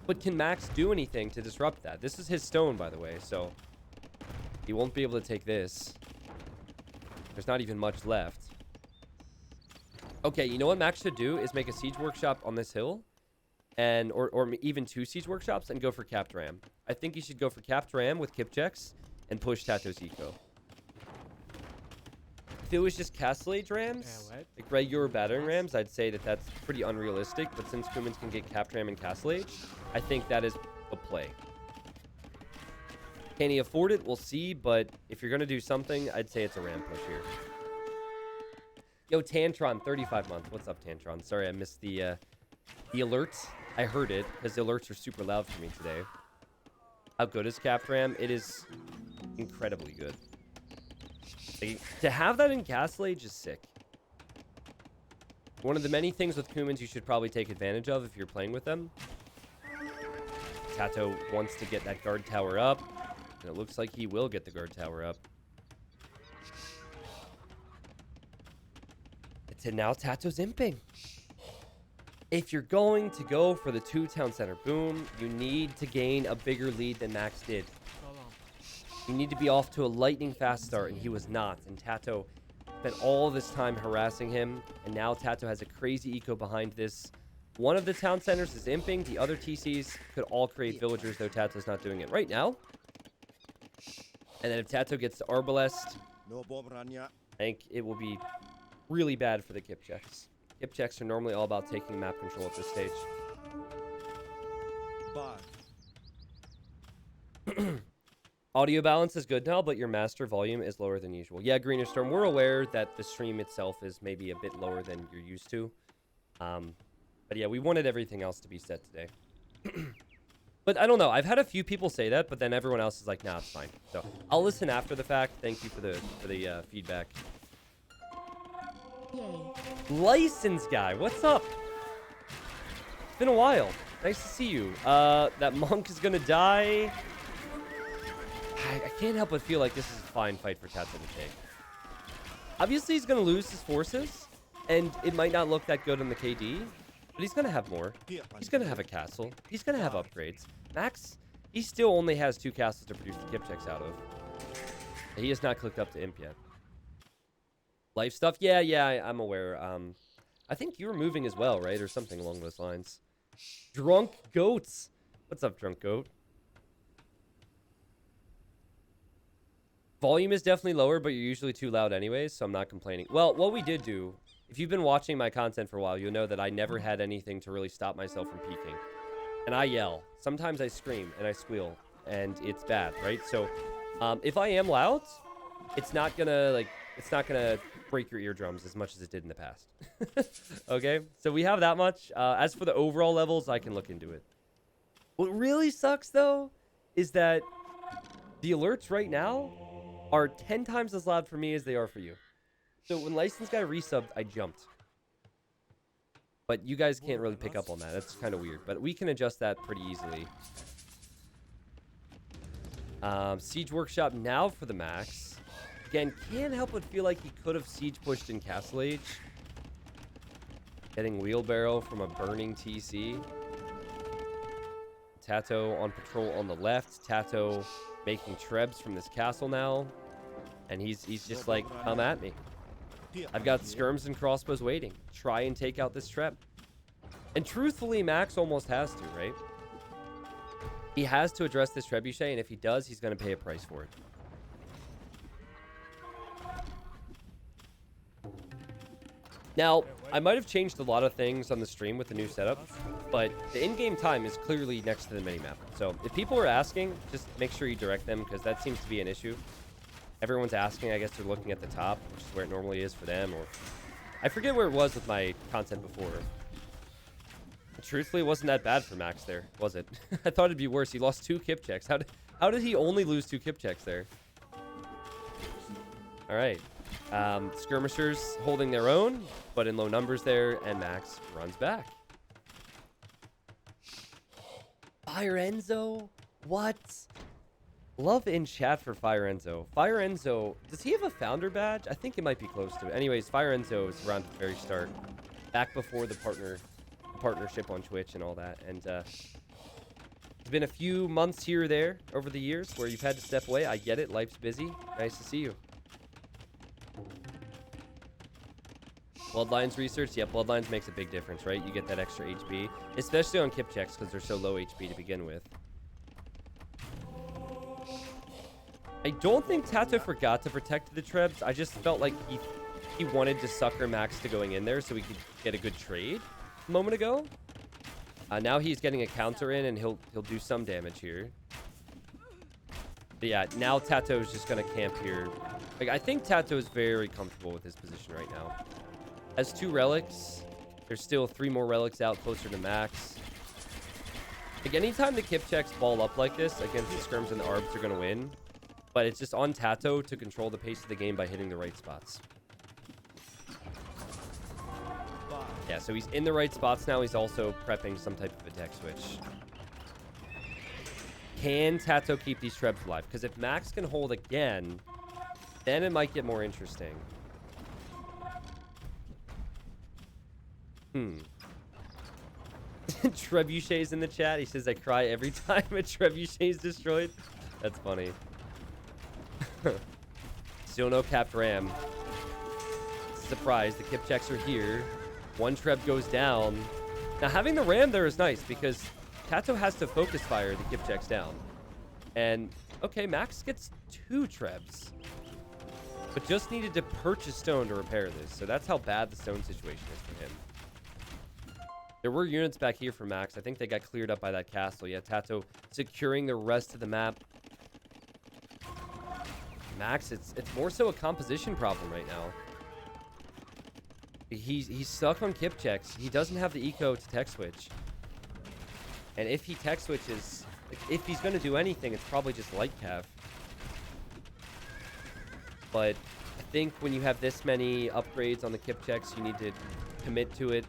But can Max do anything to disrupt that? This is his stone, by the way, so he won't be able to take this. There's not even much left. Okay, you know what Max should do is make a siege workshop on this hill, and or even 2 siege workshops, and go for capped ram. I think he should go for capped ram with Kipchaks and push TaToH's eco. If it was just castle age rams, like regular battering rams, I'd say that that's pretty unrealistic. But since Kumans can get capped ram and castle age, I think that is a play. Can he afford it? We'll see. But if you're gonna do something, I'd say it's a ram push here. Yo, Tantron, 35 months. What's up, Tantron? Sorry, I missed the alerts. I heard it because the alerts are super loud for me today. How good is capped ram? It is incredibly good. Like, to have that in Castle Age is sick. One of the many things with Kumans you should probably take advantage of if you're playing with them. TaToH wants to get that guard tower up, and it looks like he will get the guard tower up. And now TaToH's imping. If you're going to go for the 2 town center boom, you need to gain a bigger lead than Max did. You need to be off to a lightning fast start, and he was not. And TaToH spent all this time harassing him, and now TaToH has a crazy eco behind this. One of the town centers is imping. The other TCs could all create villagers, though TaToH's not doing it right now. And then if TaToH gets to Arbalest, I think it will be really bad for the Kipchaks. Kipchaks are normally all about taking map control at this stage. Audio balance is good now, but your master volume is lower than usual. Yeah, Greener Storm, we're aware that the stream itself is maybe a bit lower than you're used to. But yeah, we wanted everything else to be set today. But I don't know. I've had a few people say that, but then everyone else is like, nah, it's fine. So I'll listen after the fact. Thank you for the feedback. Yay. License guy, what's up? It's been a while. Nice to see you. That monk is gonna die. I can't help but feel like this is a fine fight for TaToH to take. Obviously, he's gonna lose his forces, and it might not look that good on the KD, but he's gonna have more. He's gonna have a castle. He's gonna have upgrades. Max, he still only has 2 castles to produce the Kipchaks out of. He has not clicked up to Imp yet. Life stuff? Yeah, I'm aware. I think you were moving as well, right? Or something along those lines. Drunk Goats. What's up, Drunk Goat? Volume is definitely lower, but you're usually too loud anyways, so I'm not complaining. Well, what we did do, if you've been watching my content for a while, you'll know that I never had anything to really stop myself from peaking. and I yell. Sometimes I scream and I squeal, and it's bad, right? So, if I am loud, it's not gonna break your eardrums as much as it did in the past. Okay, so we have that much. As for the overall levels, I can look into it. What really sucks though is that the alerts right now are 10 times as loud for me as they are for you. So when License Guy resubbed, I jumped. But you guys can't really pick up on that. That's kind of weird. But we can adjust that pretty easily. Siege Workshop now for the max. Again, can't help but feel like he could have siege pushed in Castle Age. Getting Wheelbarrow from a burning TC. TaToH on patrol on the left. TaToH making trebs from this castle now. And he's just like, come at me. I've got skirms and crossbows waiting. Try and take out this treb. And truthfully, Max almost has to, right? He has to address this trebuchet, and if he does, he's going to pay a price for it. Now, I might have changed a lot of things on the stream with the new setup, but the in-game time is clearly next to the minimap. So if people are asking, just make sure you direct them, because that seems to be an issue. Everyone's asking, I guess they're looking at the top, which is where it normally is for them, or I forget where it was with my content before. Truthfully, it wasn't that bad for Max there, was it? I thought it'd be worse. He lost 2 kip checks. How did he only lose 2 kip checks there? All right. Skirmishers holding their own, but in low numbers there, and Max runs back. Fire Enzo? What? Love in chat for Fire Enzo. Fire Enzo, does he have a founder badge? I think it might be close to it. Anyways, Fire Enzo is around the very start, back before the partnership on Twitch and all that. And it's been a few months here or there over the years where you've had to step away. I get it. Life's busy. Nice to see you. Bloodlines research. Yeah, Bloodlines makes a big difference, right? You get that extra HP, especially on kip checks because they're so low HP to begin with. I don't think TaToH forgot to protect the trebs. I just felt like he wanted to sucker Max to going in there so we could get a good trade a moment ago. Now he's getting a counter in, and he'll do some damage here. But yeah, now TaToH is just gonna camp here. Like, I think TaToH is very comfortable with his position right now. Has 2 relics. There's still 3 more relics out closer to Max. Like, anytime the kip checks ball up like this against the skirms and the arbs, are gonna win. But it's just on TaToH to control the pace of the game by hitting the right spots. Yeah, so he's in the right spots now. He's also prepping some type of attack switch. Can TaToH keep these trebs alive? Because if Max can hold again, then it might get more interesting. Trebuchet's in the chat. He says, I cry every time a trebuchet is destroyed. That's funny. Still no capped ram. Surprise, the kip checks are here. 1 treb goes down. Now, having the ram there is nice because TaToH has to focus fire the kip checks down. And, okay, Max gets 2 trebs. But just needed to purchase stone to repair this. So that's how bad the stone situation is for him. There were units back here for Max. I think they got cleared up by that castle. Yeah, TaToH securing the rest of the map. Max, it's more so a composition problem right now. He's stuck on kip checks. He doesn't have the eco to tech switch. And if he tech switches, if he's going to do anything, it's probably just light cav. But I think when you have this many upgrades on the kip checks, you need to commit to it.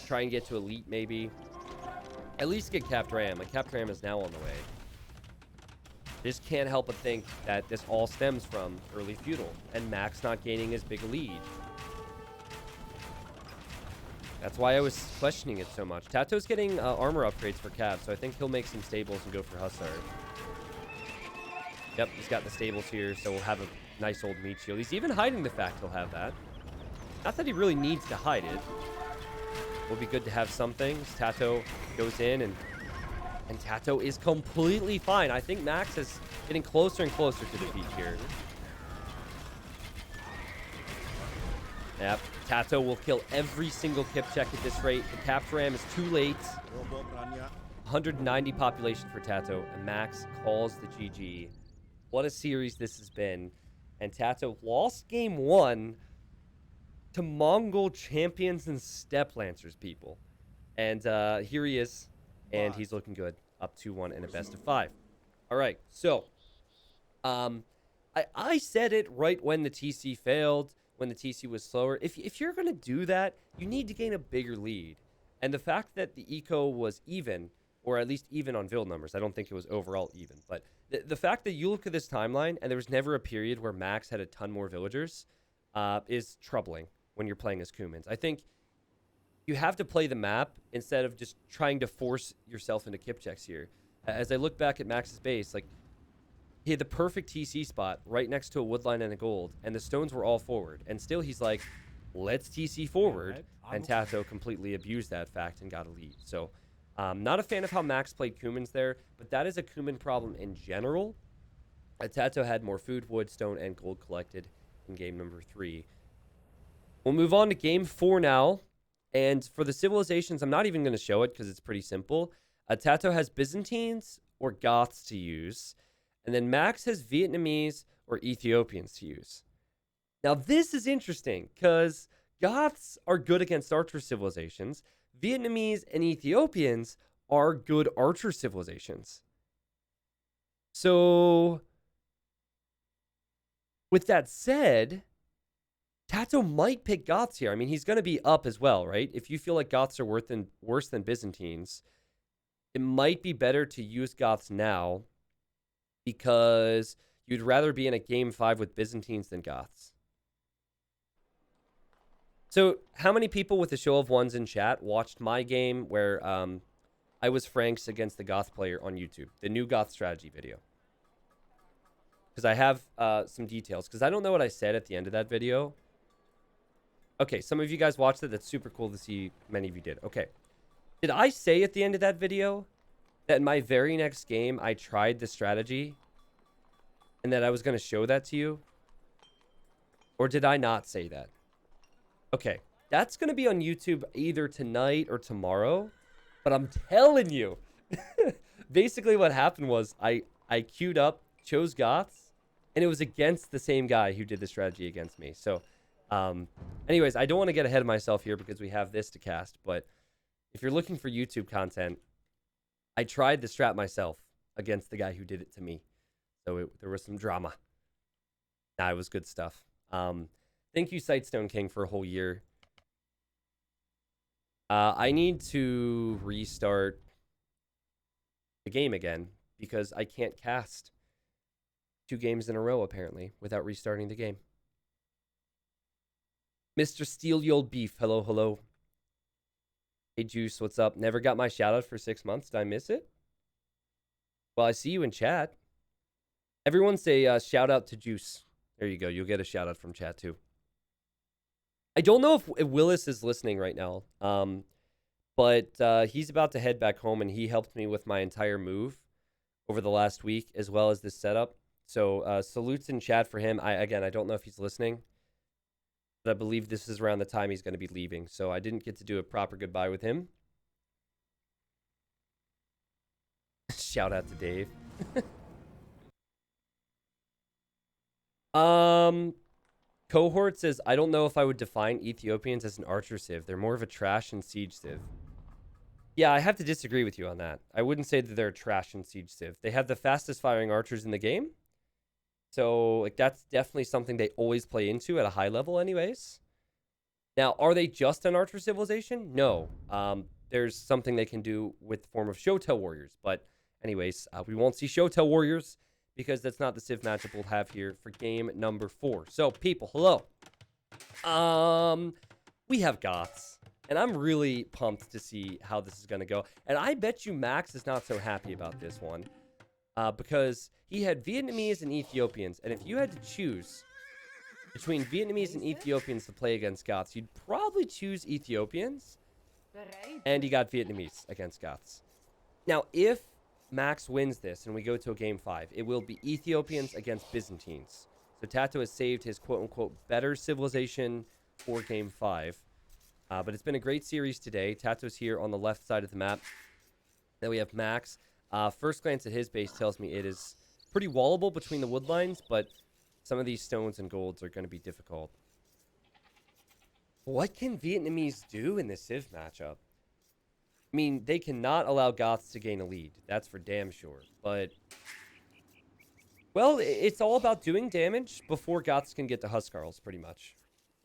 Try and get to elite, maybe. At least get capped ram. A capped ram is now on the way. Just can't help but think that this all stems from early feudal and Max not gaining as big a lead. That's why I was questioning it so much. TaToH's getting armor upgrades for Cav, so I think he'll make some stables and go for Hussar. Yep, he's got the stables here, so we'll have a nice old meat shield. He's even hiding the fact he'll have that. Not that he really needs to hide it. Will be good to have some things. TaToH goes in, and TaToH is completely fine. I think Max is getting closer and closer to defeat here. Yep, TaToH will kill every single kip check at this rate. The capped ram is too late. 190 population for TaToH, and Max calls the GG. What a series this has been. And TaToH lost game 1 to Mongol champions and step lancers, people. And here he is, and he's looking good. Up 2-1 in a best of 5. All right, so I said it right when the TC failed, when the TC was slower. If you're going to do that, you need to gain a bigger lead. And the fact that the eco was even, or at least even on build numbers, I don't think it was overall even, but the fact that you look at this timeline and there was never a period where Max had a ton more villagers is troubling when you're playing as Kumans. I think you have to play the map instead of just trying to force yourself into kip checks here. As I look back at Max's base, like, he had the perfect TC spot right next to a woodline and a gold, and the stones were all forward. And still he's like, let's TC forward. And TaToH completely abused that fact and got a lead. So, not a fan of how Max played Kumans there, but that is a Kuman problem in general. TaToH had more food, wood, stone, and gold collected in game number 3. We'll move on to game 4 now. And for the civilizations, I'm not even going to show it because it's pretty simple. TaToH has Byzantines or Goths to use. And then Max has Vietnamese or Ethiopians to use. Now, this is interesting because Goths are good against archer civilizations. Vietnamese and Ethiopians are good archer civilizations. So, with that said, TaToH might pick Goths here. I mean, he's going to be up as well, right? If you feel like Goths are worse than Byzantines, it might be better to use Goths now because you'd rather be in a game 5 with Byzantines than Goths. So how many people with a show of ones in chat watched my game where I was Franks against the Goth player on YouTube, the new Goth strategy video? Because I have some details, because I don't know what I said at the end of that video. Okay, some of you guys watched it. That's super cool to see many of you did. Okay. Did I say at the end of that video that in my very next game I tried the strategy and that I was going to show that to you? Or did I not say that? Okay, that's going to be on YouTube either tonight or tomorrow. But I'm telling you, basically what happened was I queued up, chose Goths, and it was against the same guy who did the strategy against me. So, anyways, I don't want to get ahead of myself here because we have this to cast. But if you're looking for YouTube content, I tried the strat myself against the guy who did it to me. So there was some drama. Nah, it was good stuff. Thank you, Sightstone King, for a whole year. I need to restart the game again because I can't cast 2 games in a row, apparently, without restarting the game. Mr. Steely Old Beef, hello, hello. Hey, Juice, what's up? Never got my shout-out for 6 months. Did I miss it? Well, I see you in chat. Everyone say shout-out to Juice. There you go. You'll get a shout-out from chat, too. I don't know if Willis is listening right now, but he's about to head back home, and he helped me with my entire move over the last week, as well as this setup. So salutes in chat for him. I don't know if he's listening, but I believe this is around the time he's going to be leaving. So I didn't get to do a proper goodbye with him. Shout out to Dave. Cohort says, I don't know if I would define Ethiopians as an archer civ. They're more of a trash and siege civ. Yeah, I have to disagree with you on that. I wouldn't say that they're a trash and siege civ. They have the fastest firing archers in the game. So, like, that's definitely something they always play into at a high level anyways. Now, are they just an archer civilization? No. There's something they can do with the form of Shotel warriors. But anyways, we won't see Shotel warriors because that's not the civ matchup we'll have here for game number 4. So, people, hello. We have Goths. And I'm really pumped to see how this is going to go. And I bet you Max is not so happy about this one. Because he had Vietnamese and Ethiopians. And if you had to choose between Vietnamese and Ethiopians to play against Goths, you'd probably choose Ethiopians. And he got Vietnamese against Goths. Now, if Max wins this and we go to a game 5, it will be Ethiopians against Byzantines. So TaToH has saved his quote-unquote better civilization for game 5. But it's been a great series today. TaToH's here on the left side of the map. Then we have Max. First glance at his base tells me it is pretty wallable between the wood lines, but some of these stones and golds are going to be difficult. What can Vietnamese do in this Civ matchup? I mean, they cannot allow Goths to gain a lead. That's for damn sure. But, well, it's all about doing damage before Goths can get to Huskarls, pretty much.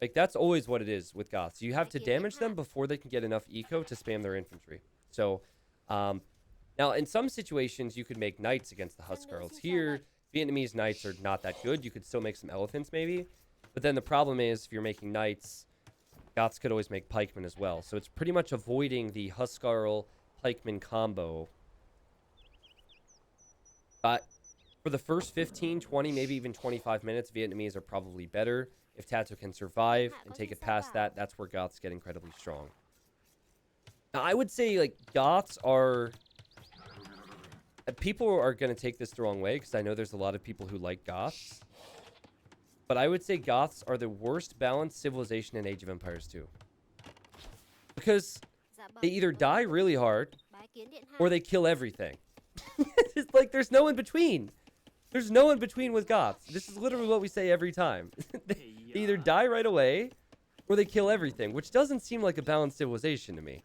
Like, that's always what it is with Goths. You have to damage them before they can get enough eco to spam their infantry. So, now, in some situations, you could make knights against the Huskarls. Here, Vietnamese knights are not that good. You could still make some elephants, maybe. But then the problem is, if you're making knights, Goths could always make pikemen as well. So it's pretty much avoiding the Huskarl pikeman combo. But for the first 15, 20, maybe even 25 minutes, Vietnamese are probably better. If TaToH can survive and take it past that, that's where Goths get incredibly strong. Now, I would say, like, Goths are... People are going to take this the wrong way, because I know there's a lot of people who like Goths. But I would say Goths are the worst balanced civilization in Age of Empires 2. Because they either die really hard, or they kill everything. It's like, there's no in between. There's no in between with Goths. This is literally what we say every time. They either die right away, or they kill everything, which doesn't seem like a balanced civilization to me.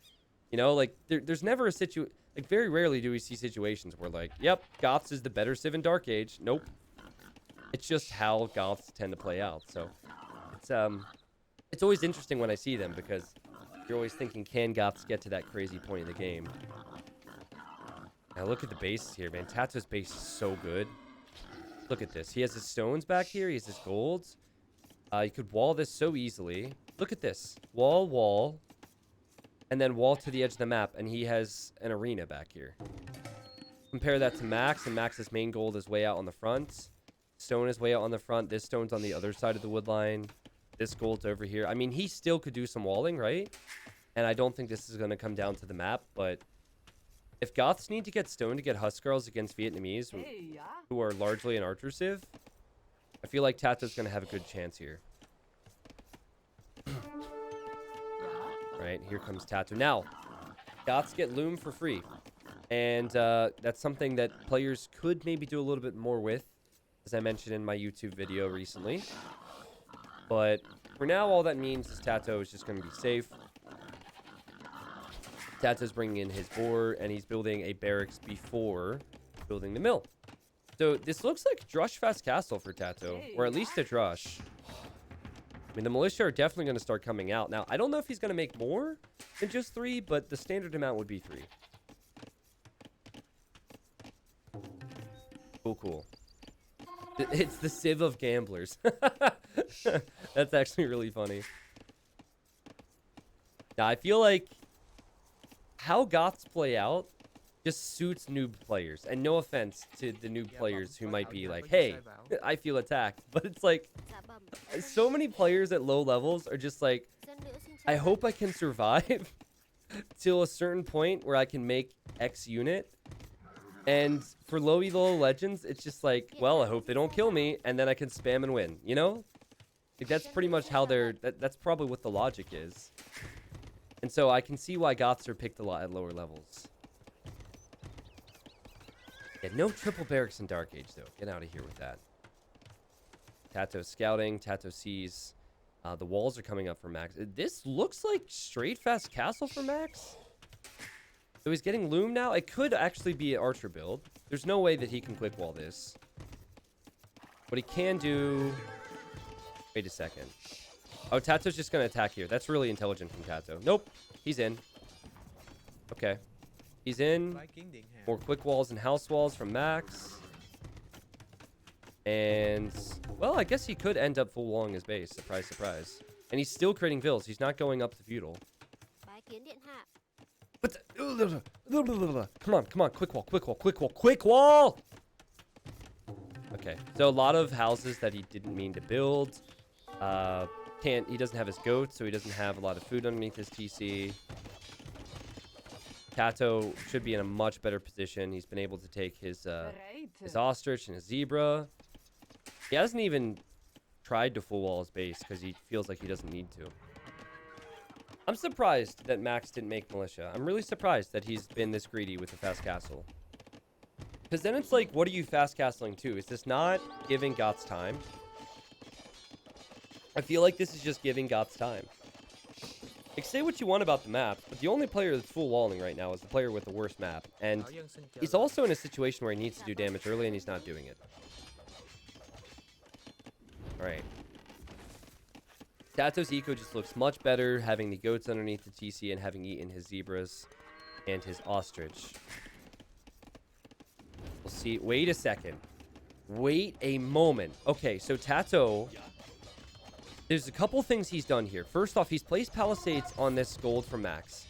You know, like, there's never a situation... Like, very rarely do we see situations where, like, yep, Goths is the better Civ in Dark Age. Nope. It's just how Goths tend to play out. So, it's always interesting when I see them, because you're always thinking, can Goths get to that crazy point in the game? Now, look at the bases here, man. TaToH's base is so good. Look at this. He has his stones back here. He has his golds. You could wall this so easily. Look at this. Wall, wall. And then wall to the edge of the map, and he has an arena back here. Compare that to Max, and Max's main gold is way out on the front. Stone is way out on the front. This stone's on the other side of the wood line. This gold's over here. I mean, he still could do some walling, right? And I don't think this is going to come down to the map, but if Goths need to get stone to get Huskarls against Vietnamese, who are largely an archer civ, I feel like TaToH's going to have a good chance here. Right, here comes TaToH. Now, Goths get Loom for free. And that's something that players could maybe do a little bit more with, as I mentioned in my YouTube video recently. But for now, all that means is TaToH is just going to be safe. TaToH's bringing in his boar, and he's building a barracks before building the mill. So this looks like Drush Fast Castle for TaToH, or at least a Drush. I mean, the militia are definitely going to start coming out. Now, I don't know if he's going to make more than just 3, but the standard amount would be 3. Cool, cool. It's the Civ of gamblers. That's actually really funny. Now, I feel like how Goths play out just suits noob players. And no offense to the noob players who might be like, hey, I feel attacked. But it's like, so many players at low levels are just like, I hope I can survive till a certain point where I can make X unit. And for low elo legends, it's just like, well, I hope they don't kill me, and then I can spam and win, you know? Like, that's pretty much how they're... That's probably what the logic is. And so I can see why Goths are picked a lot at lower levels. Yeah, no triple barracks in Dark Age, though. Get out of here with that. TaToH scouting. TaToH sees the walls are coming up for Max. This looks like straight fast castle for Max. So he's getting loom now. It could actually be an archer build. There's no way that he can quick wall this. What he can do... Wait a second. Oh, TaToH's just going to attack here. That's really intelligent from TaToH. Nope. He's in. Okay. He's in. More quick walls and house walls from Max. And, well, I guess he could end up full walling his base. Surprise, surprise. And he's still creating vills. He's not going up to feudal. But come on, come on. Quick wall, quick wall, quick wall, quick wall! Okay. So a lot of houses that he didn't mean to build. He doesn't have his goats, so he doesn't have a lot of food underneath his TC. TaToH should be in a much better position. He's been able to take his ostrich and his zebra. He hasn't even tried to full wall his base because he feels like he doesn't need to. I'm surprised that Max didn't make militia. I'm really surprised that he's been this greedy with the fast castle. Because then it's like, what are you fast castling to? Is this not giving Gots time? I feel like this is just giving Gots time. Like, say what you want about the map, but the only player that's full walling right now is the player with the worst map. And he's also in a situation where he needs to do damage early, and he's not doing it. Alright. TaToH's eco just looks much better, having the goats underneath the TC and having eaten his zebras and his ostrich. We'll see. Wait a second. Wait a moment. Okay, so TaToH, there's a couple things he's done here. First off, he's placed palisades on this gold for Max,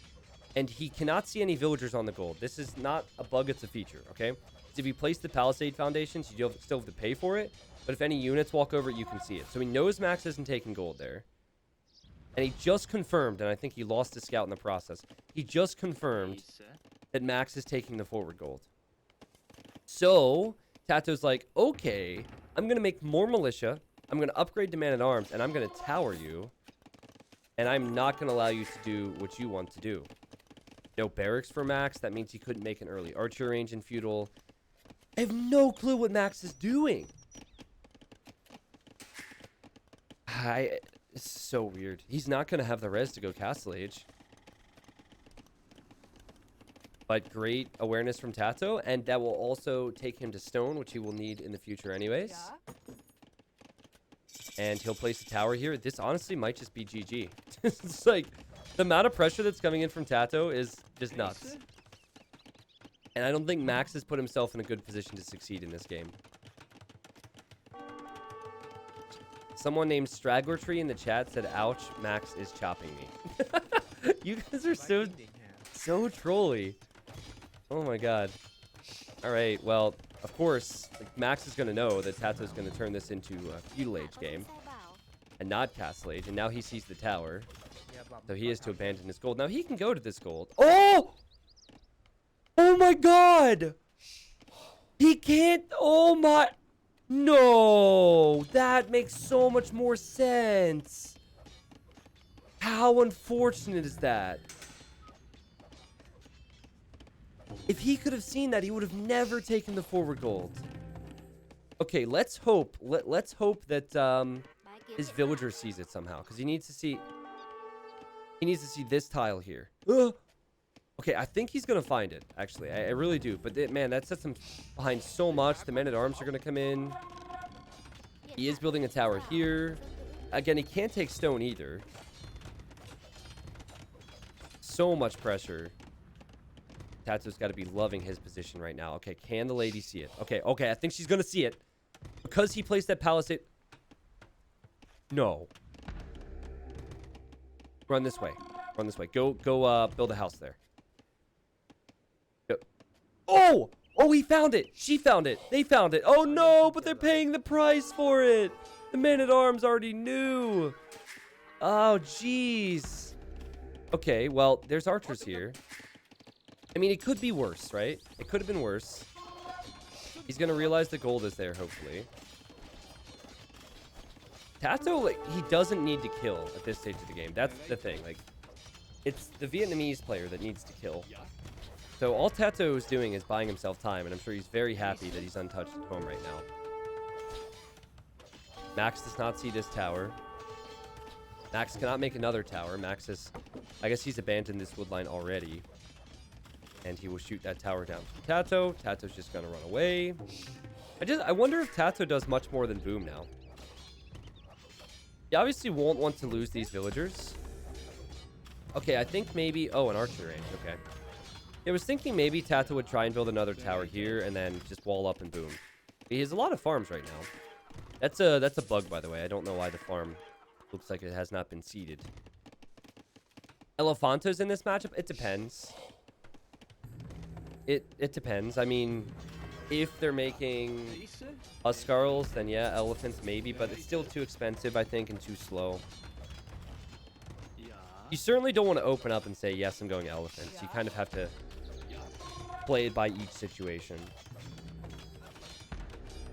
and he cannot see any villagers on the gold. This is not a bug, it's a feature, okay? So if you place the palisade foundations, you still have to pay for it, but if any units walk over it, you can see it. So he knows Max isn't taking gold there. And he just confirmed, and I think he lost his scout in the process, he just confirmed that Max is taking the forward gold. So TaToH's like, okay, I'm going to make more militia, I'm going to upgrade to man-at-arms, and I'm going to tower you, and I'm not going to allow you to do what you want to do. No barracks for Max, that means he couldn't make an early archer range in feudal. I have no clue what Max is doing. It's so weird. He's not going to have the res to go Castle Age. But great awareness from TaToH, and that will also take him to stone, which he will need in the future anyways. And he'll place a tower here. This honestly might just be GG. It's like, the amount of pressure that's coming in from TaToH is just nuts. And I don't think Max has put himself in a good position to succeed in this game. Someone named Straggler Tree in the chat said, ouch, Max is chopping me. You guys are so trolly. Oh my god. Alright, well, of course, like, Max is going to know that TaToH's going to turn this into a feudal age game. And not Castle Age, and now he sees the tower. So he has to abandon his gold. Now he can go to this gold. Oh! Oh my god! He can't... Oh my... No! That makes so much more sense. How unfortunate is that? If he could have seen that, he would have never taken the forward gold. Okay, let's hope. Let's hope that his villager sees it somehow, because he needs to see... He needs to see this tile here. Okay, I think he's going to find it, actually. I really do. But, man, that sets him behind so much. The men-at-arms are going to come in. He is building a tower here. Again, he can't take stone either. So much pressure. TaToH's got to be loving his position right now. Okay, can the lady see it? Okay, I think she's going to see it. Because he placed that palisade... No. Run this way. Run this way. Go, build a house there. Go. Oh! Oh, he found it! She found it! They found it! Oh no! But they're paying the price for it! The man-at-arms already knew! Oh, jeez. Okay, well, there's archers here. I mean, it could be worse, right? It could have been worse. He's gonna realize the gold is there, hopefully. TaToH, like, he doesn't need to kill at this stage of the game. That's the thing. Like, it's the Vietnamese player that needs to kill. So all TaToH is doing is buying himself time, and I'm sure he's very happy that he's untouched at home right now. Max does not see this tower. Max cannot make another tower. Max is... I guess he's abandoned this wood line already. And he will shoot that tower down to TaToH. TaToH's just going to run away. I wonder if TaToH does much more than boom now. He obviously won't want to lose these villagers. Okay, I think maybe... Oh, an archer range. Okay. I was thinking maybe TaToH would try and build another tower here and then just wall up and boom. He has a lot of farms right now. That's a bug, by the way. I don't know why the farm looks like it has not been seeded. Elefanto's in this matchup? It depends. It depends. I mean, if they're making Huskarls, then yeah, elephants maybe, but it's still too expensive, I think, and too slow. You certainly don't want to open up and say, yes, I'm going elephants. You kind of have to play it by each situation.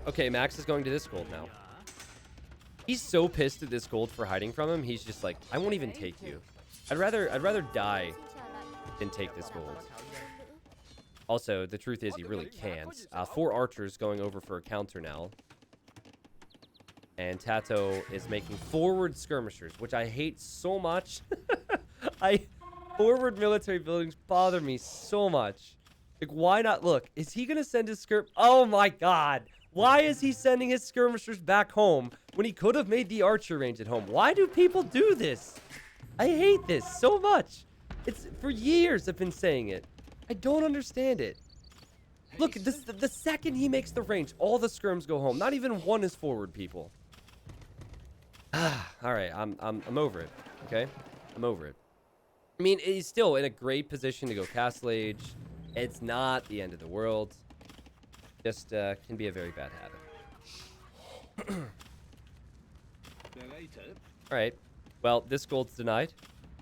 Okay, Max is going to this gold now. He's so pissed at this gold for hiding from him. He's just like, I won't even take you. I'd rather die than take this gold. Also, the truth is he really can't. 4 archers going over for a counter now. And TaToH is making forward skirmishers, which I hate so much. Forward military buildings bother me so much. Like, why not? Look, is he going to send his Oh my god. Why is he sending his skirmishers back home when he could have made the archer range at home? Why do people do this? I hate this so much. It's for years I've been saying it. I don't understand it. Look, the second he makes the range, all the skirms go home. Not even one is forward, people. All right, I'm over it. Okay, I'm over it. I mean, he's still in a great position to go Castle Age. It's not the end of the world. Just can be a very bad habit. All right. Well, this gold's denied.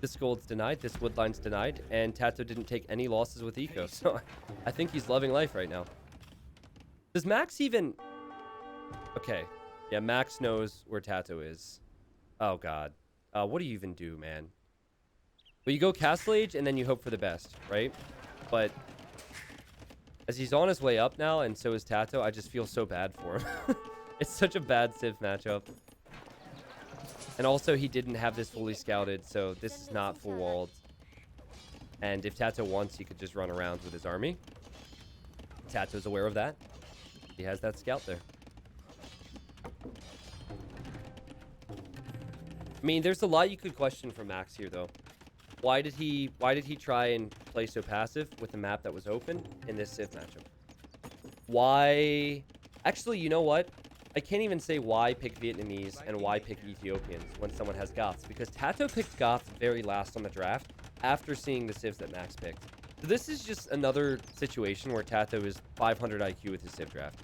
This gold's denied. This woodline's denied. And TaToH didn't take any losses with eco. So I think he's loving life right now. Does Max even... Okay. Yeah, Max knows where TaToH is. Oh, God. What do you even do, man? Well, you go Castle Age and then you hope for the best, right? But as he's on his way up now, and so is TaToH, I just feel so bad for him. It's such a bad Civ matchup. And also, he didn't have this fully scouted, so this is not full walled. And if TaToH wants, he could just run around with his army. TaToH's aware of that. He has that scout there. I mean, there's a lot you could question from Max here, though. Why did he try and play so passive with the map that was open in this Civ matchup? Why? Actually, you know what? I can't even say why pick Vietnamese and why pick Ethiopians when someone has Goths, because TaToH picked Goths very last on the draft after seeing the civs that Max picked. So this is just another situation where TaToH is 500 IQ with his civ draft.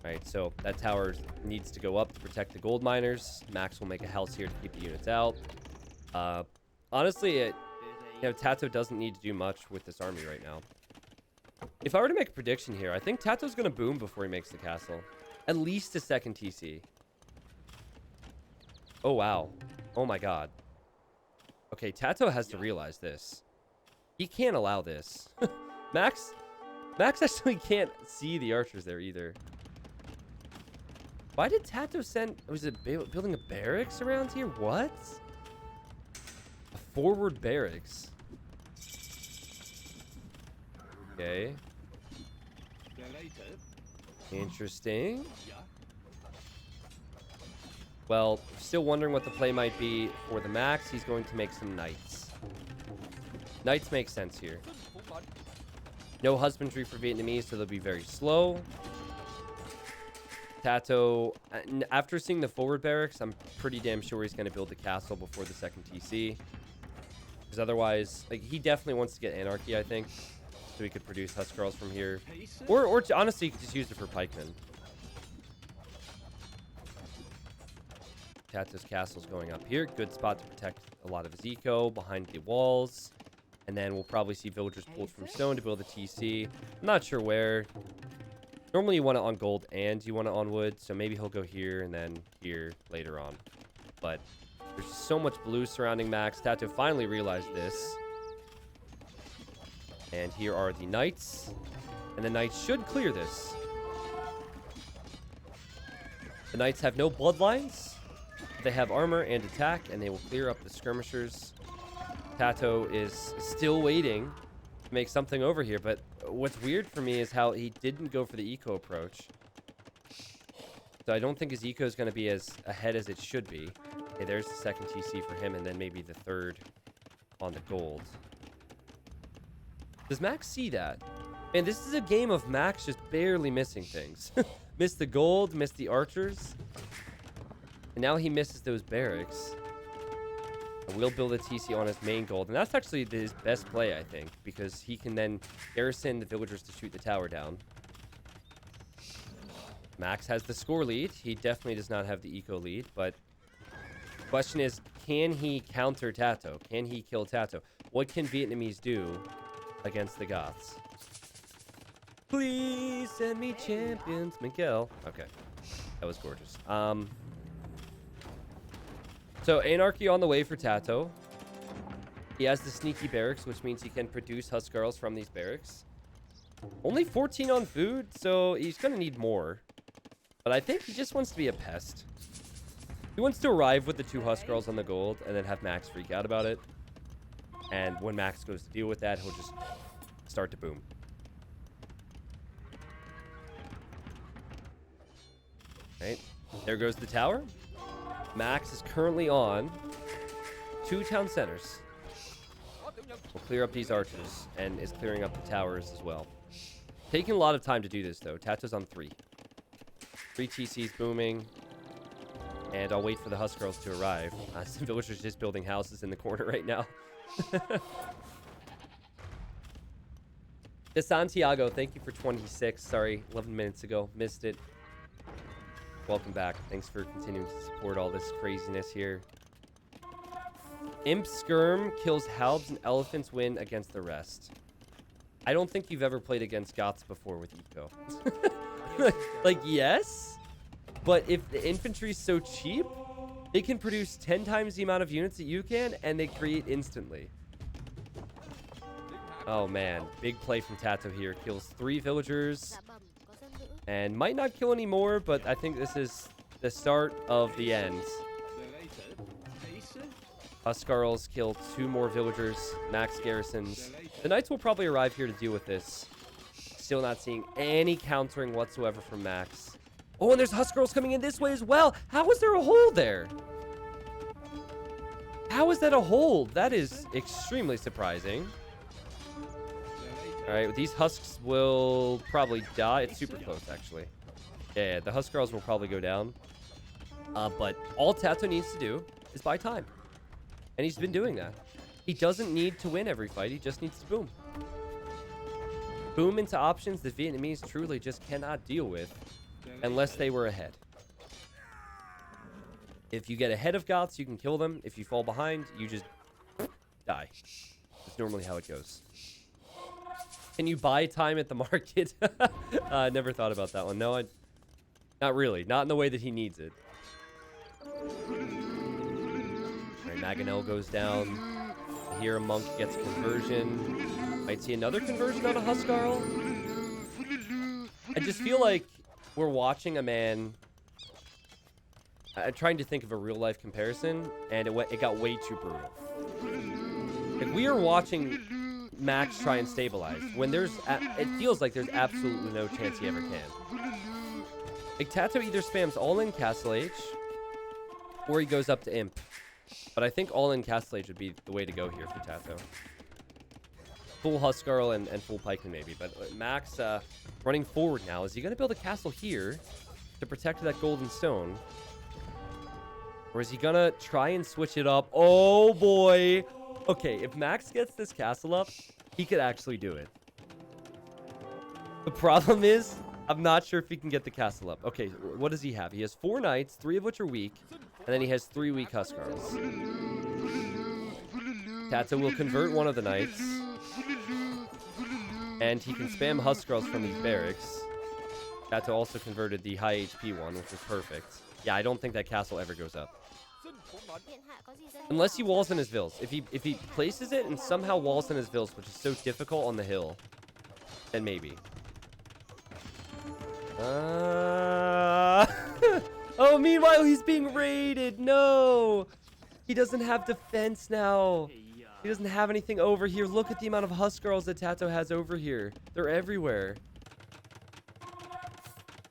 Alright, so that tower needs to go up to protect the gold miners. Max will make a house here to keep the units out. Honestly, TaToH doesn't need to do much with this army right now. If I were to make a prediction here, I think TaToH's going to boom before he makes the castle. At least a second TC. Oh, wow. Oh, my God. Okay, TaToH has to realize this. He can't allow this. Max actually can't see the archers there either. Why did TaToH send... Was it building a barracks around here? What? A forward barracks. Okay. Interesting. Well, still wondering what the play might be for the Max. He's going to make some knights. Knights make sense here. No husbandry for Vietnamese, so they'll be very slow. TaToH, after seeing the forward barracks, I'm pretty damn sure he's going to build the castle before the second TC. Because otherwise, like, he definitely wants to get Anarchy, I think. So he could produce Huskarls from here. Or honestly, he could just use it for pikemen. TaToH's castle's going up here. Good spot to protect a lot of his eco behind the walls. And then we'll probably see villagers pulled from stone to build a TC. I'm not sure where. Normally you want it on gold and you want it on wood. So maybe he'll go here and then here later on. But there's so much blue surrounding Max. TaToH finally realized this. And here are the knights. And the knights should clear this. The knights have no bloodlines. They have armor and attack, and they will clear up the skirmishers. TaToH is still waiting to make something over here. But what's weird for me is how he didn't go for the eco approach. So I don't think his eco is going to be as ahead as it should be. Okay, there's the second TC for him, and then maybe the third on the gold. Does Max see that? Man, this is a game of Max just barely missing things. Missed the gold, missed the archers. And now he misses those barracks. And we'll build a TC on his main gold. And that's actually his best play, I think. Because he can then garrison the villagers to shoot the tower down. Max has the score lead. He definitely does not have the eco lead. But the question is, can he counter TaToH? Can he kill TaToH? What can Vietnamese do against the Goths? Please send me champions, Miguel. Okay, that was gorgeous. So anarchy on the way for TaToH. He has the sneaky barracks, which means he can produce Huskarls from these barracks. Only 14 on food, so he's going to need more. But I think he just wants to be a pest. He wants to arrive with the 2 Huskarls on the gold and then have Max freak out about it. And when Max goes to deal with that, he'll just start to boom. Right. There goes the tower. Max is currently on 2 town centers. We'll clear up these archers and is clearing up the towers as well. Taking a lot of time to do this, though. TaToH's on 3. 3 TCs booming. And I'll wait for the Huskarls to arrive. Some villagers just building houses in the corner right now. De Santiago, thank you for 26. Sorry, 11 minutes ago. Missed it. Welcome back. Thanks for continuing to support all this craziness here. Imp Skirm kills Halbs and Elephants win against the rest. I don't think you've ever played against Goths before with Eco. Like, yes? But if the infantry's so cheap, they can produce 10 times the amount of units that you can, and they create instantly. Oh, man. Big play from TaToH here. Kills 3 villagers. And might not kill any more, but I think this is the start of the end. Huskarls kill 2 more villagers. Max garrisons. The knights will probably arrive here to deal with this. Still not seeing any countering whatsoever from Max. Oh, and there's Huskarls coming in this way as well. How is there a hole there? How is that a hole? That is extremely surprising. All right, these husks will probably die. It's super close, actually. Yeah, the Huskarls will probably go down. But all TaToH needs to do is buy time. And he's been doing that. He doesn't need to win every fight. He just needs to boom. Boom into options the Vietnamese truly just cannot deal with unless they were ahead. If you get ahead of Goths, you can kill them. If you fall behind, you just die. That's normally how it goes. Can you buy time at the market? I never thought about that one. No, not really. Not in the way that he needs it. Alright, Maganel goes down. Here a monk gets conversion. Might see another conversion on a Huskarl. I just feel like we're watching a man. I'm trying to think of a real life comparison, and it got way too brutal. Like, we are watching Max try and stabilize when it feels like there's absolutely no chance he ever can. Like, TaToH either spams all in Castle Age or he goes up to Imp. But I think all in Castle Age would be the way to go here for TaToH. Full Huskarl and full Pikeman maybe, but Max running forward now. Is he going to build a castle here to protect that golden stone? Or is he going to try and switch it up? Oh boy. Okay, if Max gets this castle up, he could actually do it. The problem is, I'm not sure if he can get the castle up. Okay, what does he have? He has 4 knights, 3 of which are weak, and then he has 3 weak Huskarls. TaToH will convert one of the knights, and he can spam Huskarls from these barracks. TaToH also converted the high HP one, which is perfect. Yeah, I don't think that castle ever goes up. Unless he walls in his vills. If he places it and somehow walls in his vills, which is so difficult on the hill, then maybe. Oh, meanwhile, he's being raided. No. He doesn't have defense now. He doesn't have anything over here. Look at the amount of Huskarls that TaToH has over here. They're everywhere.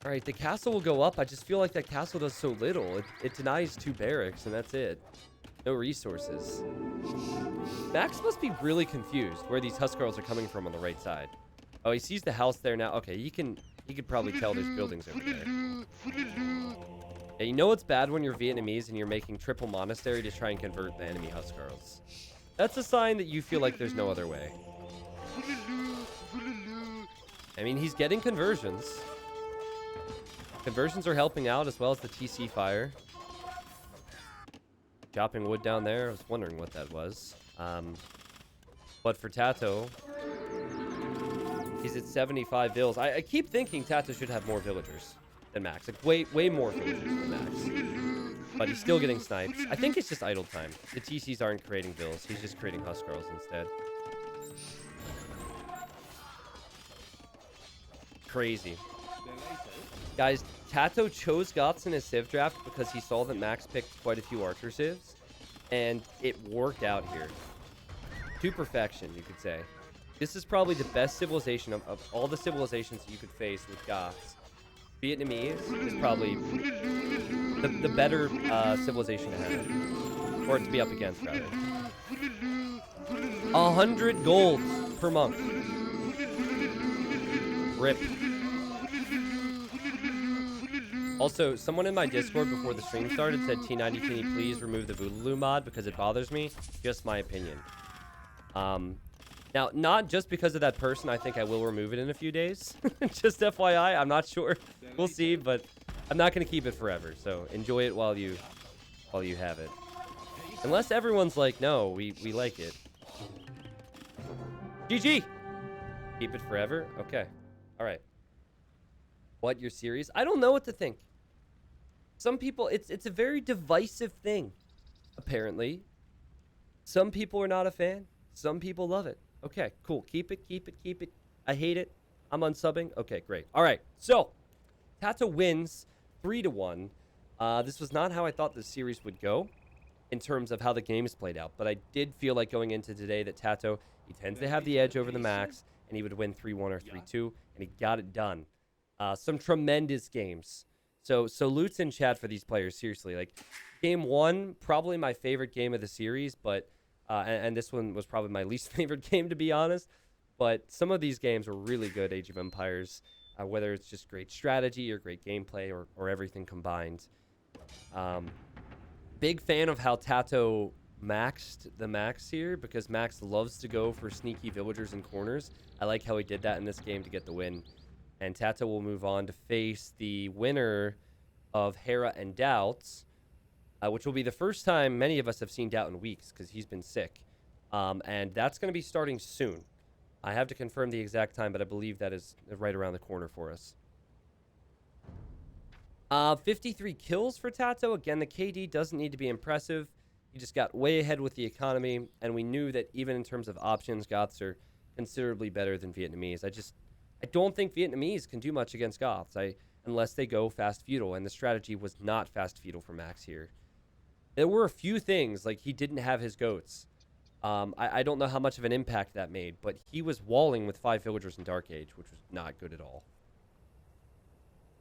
All right, the castle will go up. I just feel like that castle does so little. It denies 2 barracks, and that's it. No resources. Max must be really confused where these Huskarls are coming from on the right side. Oh, he sees the house there now. Okay, he could probably tell there's buildings over there. Yeah, you know it's bad when you're Vietnamese and you're making triple monastery to try and convert the enemy Huskarls. That's a sign that you feel like there's no other way. I mean, he's getting conversions. Conversions are helping out as well as the TC fire. Chopping wood down there. I was wondering what that was. But for TaToH, he's at 75 vills. I keep thinking TaToH should have more villagers than Max. Like way more villagers than Max. but he's still getting snipes. I think it's just idle time. The TCs aren't creating bills. He's just creating Huskarls instead. Crazy. Guys, TaToH chose Goths in his Civ draft because he saw that Max picked quite a few Archer Civs, and it worked out here. To perfection, you could say. This is probably the best civilization of all the civilizations you could face with Goths. Vietnamese is probably the better civilization to have, or to be up against, rather. 100 gold per month. Rip. Also, someone in my Discord before the stream started said, T90, can you please remove the Voodoo mod because it bothers me? Just my opinion. Now, not just because of that person, I think I will remove it in a few days. Just FYI, I'm not sure. We'll see, but I'm not going to keep it forever. So enjoy it while you have it. Unless everyone's like, no, we like it. GG! Keep it forever? Okay. All right. What, your series? I don't know what to think. Some people, it's a very divisive thing, apparently. Some people are not a fan. Some people love it. Okay, cool. Keep it, keep it, keep it. I hate it. I'm unsubbing. Okay, great. All right, so TaToH wins 3-1. This was not how I thought the series would go in terms of how the games played out, but I did feel like going into today that TaToH, he tends to have the edge over the Max, and he would win 3-1 or 3-2, and he got it done. Some tremendous games. So salutes in chat for these players, seriously. Like, game 1, probably my favorite game of the series, but and this one was probably my least favorite game, to be honest. But some of these games were really good, Age of Empires, whether it's just great strategy or great gameplay or everything combined. Big fan of how TaToH maxed the Max here, because Max loves to go for sneaky villagers and corners. I like how he did that in this game to get the win. And TaToH will move on to face the winner of Hera and Doubts, which will be the first time many of us have seen Doubt in weeks because he's been sick. And that's going to be starting soon. I have to confirm the exact time, but I believe that is right around the corner for us. 53 kills for TaToH. Again, the KD doesn't need to be impressive. He just got way ahead with the economy, and we knew that even in terms of options, Goths are considerably better than Vietnamese. I don't think Vietnamese can do much against Goths unless they go fast feudal, and the strategy was not fast feudal for Max here. There were a few things, like he didn't have his goats. I don't know how much of an impact that made, but he was walling with 5 villagers in Dark Age, which was not good at all.